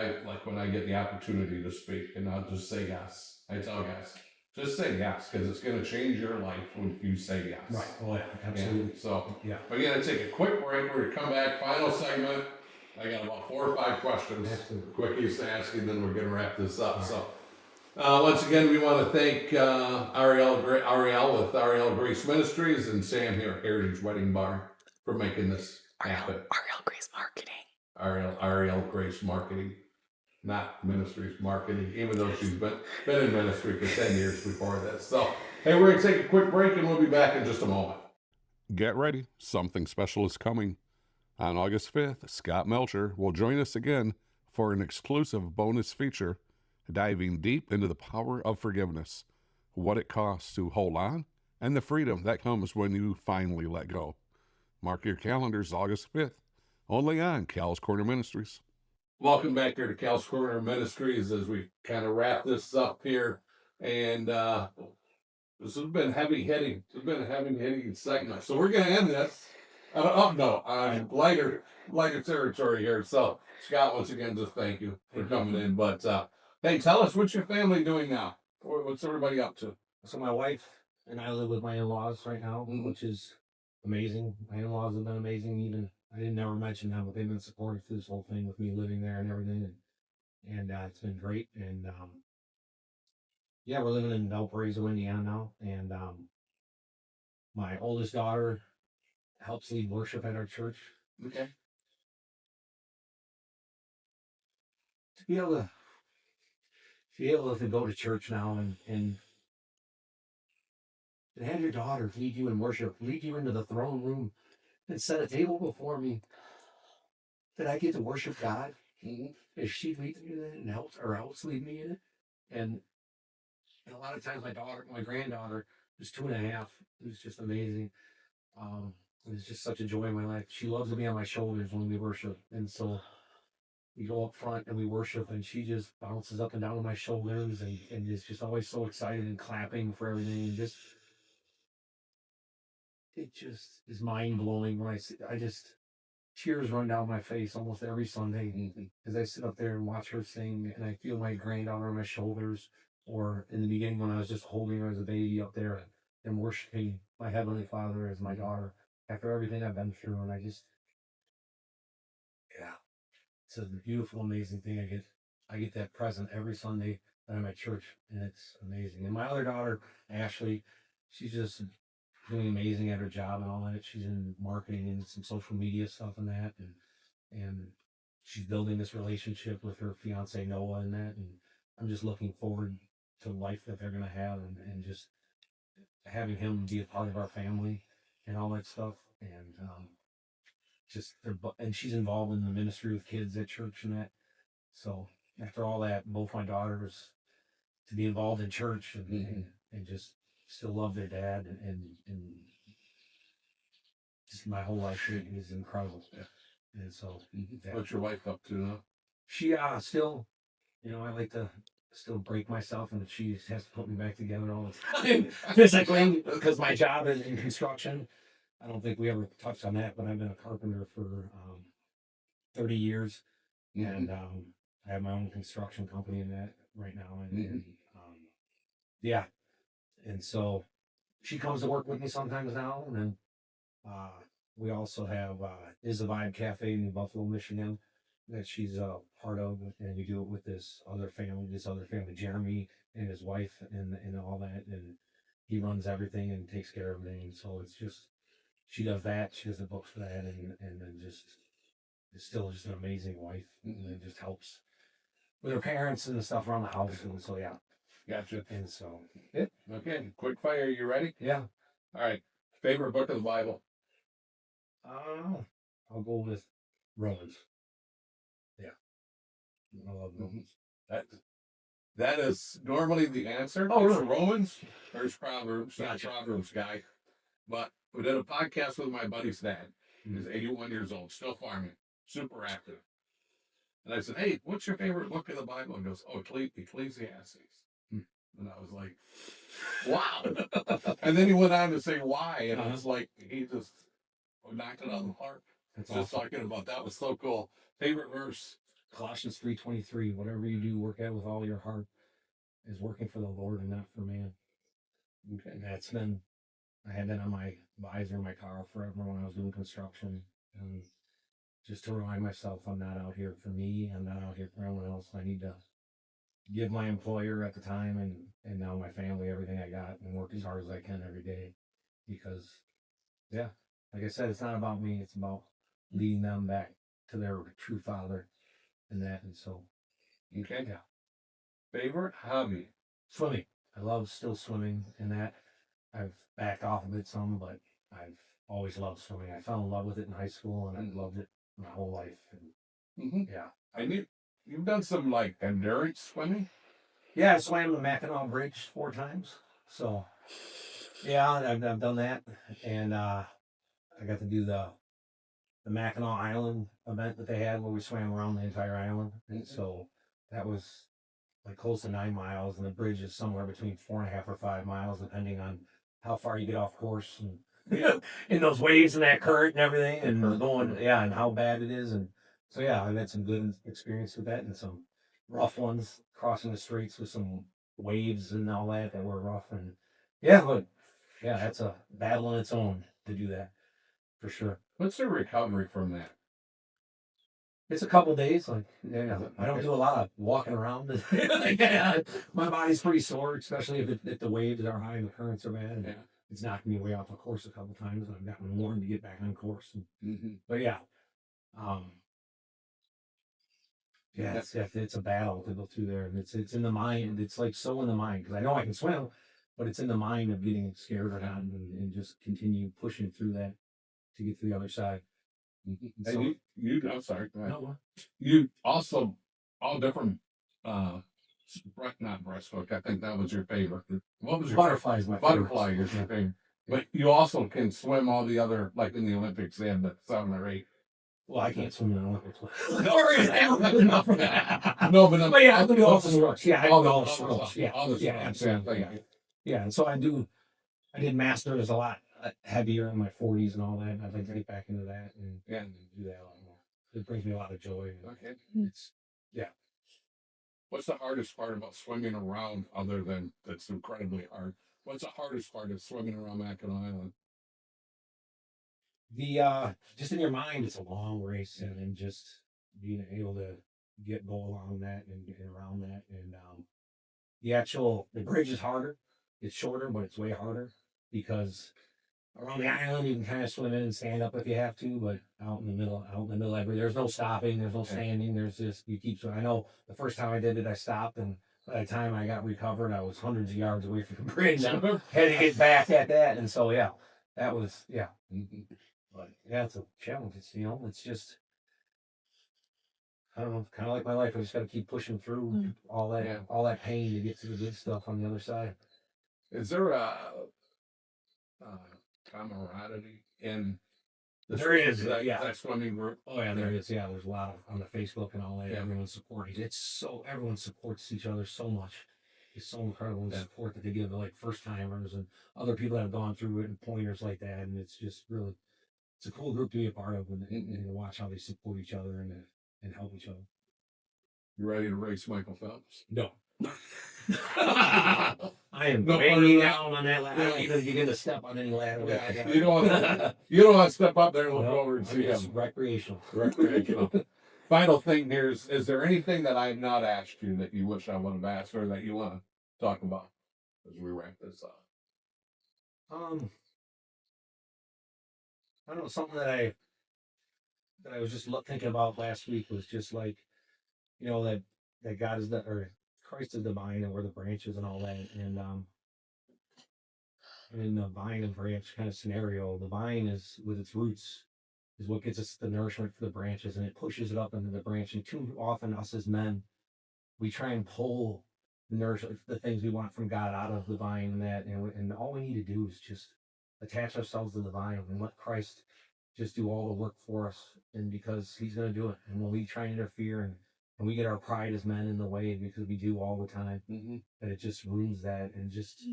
when I get the opportunity to speak, and I'll just say yes. I tell guys, just say yes, because it's going to change your life when you say yes. Right. Oh yeah, absolutely. Yeah. So yeah, we're going to take a quick break. We're going to come back. Final segment. I got about 4 or 5 questions. Absolutely. Quickies to ask you, and then we're going to wrap this up. Right. So. Once again, we want to thank Ariel with Ariel Grace Ministries and Sam here at Heritage Wedding Bar for making this happen. Ariel Grace Marketing. Ariel Grace Marketing, not Ministries Marketing, even though she's been in ministry for 10 years before this. So, hey, we're going to take a quick break and we'll be back in just a moment. Get ready. Something special is coming. On August 5th, Scott Melcher will join us again for an exclusive bonus feature diving deep into the power of forgiveness, what it costs to hold on, and the freedom that comes when you finally let go. Mark your calendars, August 5th, only on Cal's Corner Ministries. Welcome back here to Cal's Corner Ministries as we kind of wrap this up here. And this has been heavy-hitting. It's been a heavy-hitting segment. So we're going to end this on lighter territory here. So, Scott, once again, just thank you for coming in. But, hey, tell us, what's your family doing now? What's everybody up to? So my wife and I live with my in-laws right now, which is amazing. My in-laws have been amazing. Even I didn't never mention them, but they've been supportive through this whole thing with me living there and everything, and it's been great. And yeah, we're living in Valparaiso, Indiana now, and my oldest daughter helps lead worship at our church. Okay. To be able to go to church now and have your daughter lead you in worship, lead you into the throne room, and set a table before me that I get to worship God. As she leads me in it and helps lead me in it. And a lot of times my granddaughter, who's 2.5, who's just amazing. It's just such a joy in my life. She loves to be on my shoulders when we worship. And so we go up front and we worship, and she just bounces up and down on my shoulders and is just always so excited and clapping for everything. And it just is mind blowing when I just tears run down my face almost every Sunday as I sit up there and watch her sing, and I feel my granddaughter on my shoulders. Or in the beginning when I was just holding her as a baby up there and worshiping my Heavenly Father as my daughter after everything I've been through, and it's a beautiful, amazing thing. I get that present every Sunday that I'm at church, and it's amazing. And my other daughter, Ashley, she's just doing amazing at her job and all that. She's in marketing and some social media stuff and that, and she's building this relationship with her fiance Noah and that, and I'm just looking forward to the life that they're gonna have and just having him be a part of our family and all that stuff. And and she's involved in the ministry with kids at church and that. So after all that, both my daughters to be involved in church and just still love their dad and just my whole life is incredible. Yeah. And so What's your wife up to now? She still, I like to still break myself, and she has to put me back together all the time physically because my job is in construction. I don't think we ever touched on that, but I've been a carpenter for 30 years, and I have my own construction company in that right now, and yeah, and so she comes to work with me sometimes now, and then we also have Is a Vibe Cafe in New Buffalo, Michigan, that she's a part of, and we do it with this other family, Jeremy and his wife, and all that, and he runs everything and takes care of everything. And so it's just she does that, she does the books for that, and then just is still just an amazing wife, and it just helps with her parents and the stuff around the house, and so yeah. Gotcha. And so Okay, quick fire. You ready? yeah. All right. Favorite book of the Bible? I'll go with Romans. Yeah, I love Romans. That is normally the answer. Oh, There's really? Romans. There's Proverbs. Not Gotcha. Proverbs guy, but we did a podcast with my buddy's dad, He's 81 years old, still farming, super active. And I said, "Hey, what's your favorite book of the Bible?" And he goes, "Oh, Ecclesiastes." And I was like, "Wow!" And then he went on to say why, and it's like he just knocked it out of the park. That's Just awesome. talking about that was so cool. Favorite verse? Colossians 3:23. Whatever you do, work at with all your heart, is working for the Lord and not for man. Okay. And I had that on my visor in my car forever when I was doing construction. And just to remind myself I'm not out here for me, I'm not out here for anyone else. I need to give my employer at the time and now my family everything I got and work as hard as I can every day. Because, yeah, like I said, it's not about me, it's about leading them back to their true father and that. And so, Okay. yeah. Favorite hobby? Swimming. I love still swimming and that. I've backed off of it some, but I've always loved swimming. I fell in love with it in high school and I've loved it my whole life. And yeah. And you've done some like endurance swimming? Yeah, I swam the Mackinac Bridge 4 times. So, yeah, I've done that. And I got to do the Mackinac Island event that they had where we swam around the entire island. And so that was like close to 9 miles. And the bridge is somewhere between 4.5 or 5 miles, depending on how far you get off course. And in those waves and that current and everything. And going, yeah, and how bad it is. And so, yeah, I've had some good experience with that and some rough ones crossing the straits with some waves and all that were rough. And yeah, but yeah, that's a battle on its own to do that for sure. What's the recovery from that? It's a couple days. Like, yeah, I don't do a lot of walking around. Like, yeah, my body's pretty sore, especially if the waves are high and the currents are bad. And it's knocked me way off the course a couple times, and I've gotten warned to get back on course. But yeah, yeah, it's a battle to go through there, and it's in the mind. It's like so in the mind because I know I can swim, but it's in the mind of getting scared or not, and just continue pushing through that to get to the other side. So, And I'm sorry. Go ahead. no, You also all different. Not breaststroke. I think that was your favorite. What was your butterflies, my butterfly? favorite. Is your favorite. But you also can swim all the other, like in the Olympics, they have the 7 or 8. Well, I can't swim in the Olympics. No, but yeah, I can do all the strokes. Yeah, I can do all all the the strokes. Yeah, all the yeah, strokes, absolutely. Yeah, and so I did masters a lot heavier in my 40s and all that. And I'd like to get back into that and do that a lot more. It brings me a lot of joy. Okay. It's What's the hardest part about swimming around, other than that's incredibly hard? What's the hardest part of swimming around Mackinac Island? the just in your mind, it's a long race, and just being able to go along that and get around that, and the bridge is harder. It's shorter, but it's way harder because around the island you can kind of swim in and stand up if you have to, but out in the middle, there's no stopping, there's no standing. There's just you keep. So I know the first time I did it, I stopped, and by the time I got recovered, I was hundreds of yards away from the bridge. I had to get back at that, and so yeah, that was But yeah, it's a challenge. It's just I don't know, kind of like my life. I just got to keep pushing through all that pain to get to the good stuff on the other side. Is there camaraderie in There is, that swimming group? Oh yeah, there is. Yeah, there's a lot on the Facebook and all that. Yeah. Everyone's supporting. Everyone supports each other so much. It's so incredible the support that they give to like first timers and other people that have gone through it and pointers like that. And it's just really, it's a cool group to be a part of and to watch how they support each other and help each other. You ready to race Michael Phelps? No. I am way down on that ladder. I don't even begin to step on any ladder. Yeah. You don't want to step up there and look over and see him. Recreational. Final thing here is there anything that I've not asked you that you wish I would have asked or that you want to talk about as we wrap this up? I don't know, something that I was just thinking about last week was just like, that God is or Christ is the vine and we're the branches and all that. And in the vine and branch kind of scenario, the vine is with its roots is what gets us the nourishment for the branches, and it pushes it up into the branch. And too often, us as men, we try and pull the things we want from God out of the vine and that, and all we need to do is just attach ourselves to the vine and let Christ just do all the work for us, and because he's going to do it. And when we try and interfere and we get our pride as men in the way because we do all the time, that it just ruins that, and just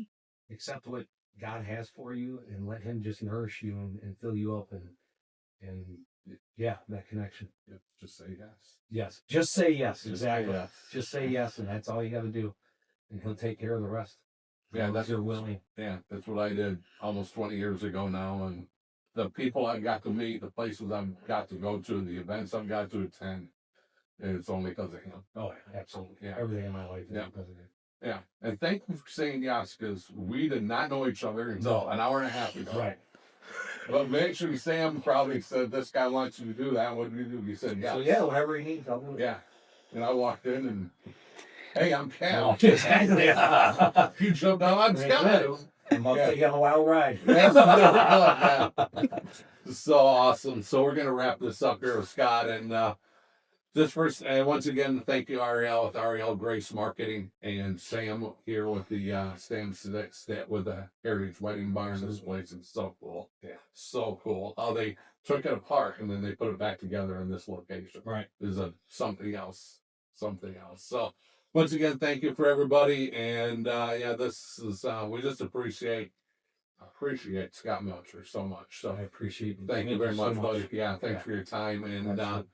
accept what God has for you and let him just nourish you and fill you up and yeah, that connection. Yep, just say yes. Yes. Just say yes. Just Exactly. say yes. Just say yes, and that's all you got to do. And he'll take care of the rest. Yeah, that's you're willing. Yeah, that's what I did almost 20 years ago now. And the people I got to meet, the places I've got to go to, the events I've got to attend, it's only because of him. Oh, absolutely. Yeah. Everything in my life is Yeah. because of him. Yeah. And thank you for saying yes, because we did not know each other until an hour and a half ago. Right. But actually, Sam probably said, "This guy wants you to do that. What do you do?" You said, "Yeah." So yeah, whatever he needs, I'll do it. Yeah. And I walked in and, "Hey, I'm Cal." Exactly. You jumped on Scott. I'm about to take you on a wild ride. So awesome. So we're gonna wrap this up here with Scott, and just first, and once again, thank you, Ariel, with Ariel Grace Marketing, and Sam here with the Sam Stat with the Heritage Wedding Barn. This place is so cool. Yeah, so cool. How they took it apart and then they put it back together in this location. Right. Is something else. Something else. So once again, thank you for everybody, and yeah, this is we just appreciate Scott Melcher so much. So I appreciate it. thank you very so much, buddy. Yeah, thanks Yeah. for your time, and Absolutely.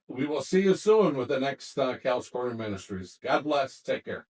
we will see you soon with the next Cal's Corner Ministries. God bless. Take care.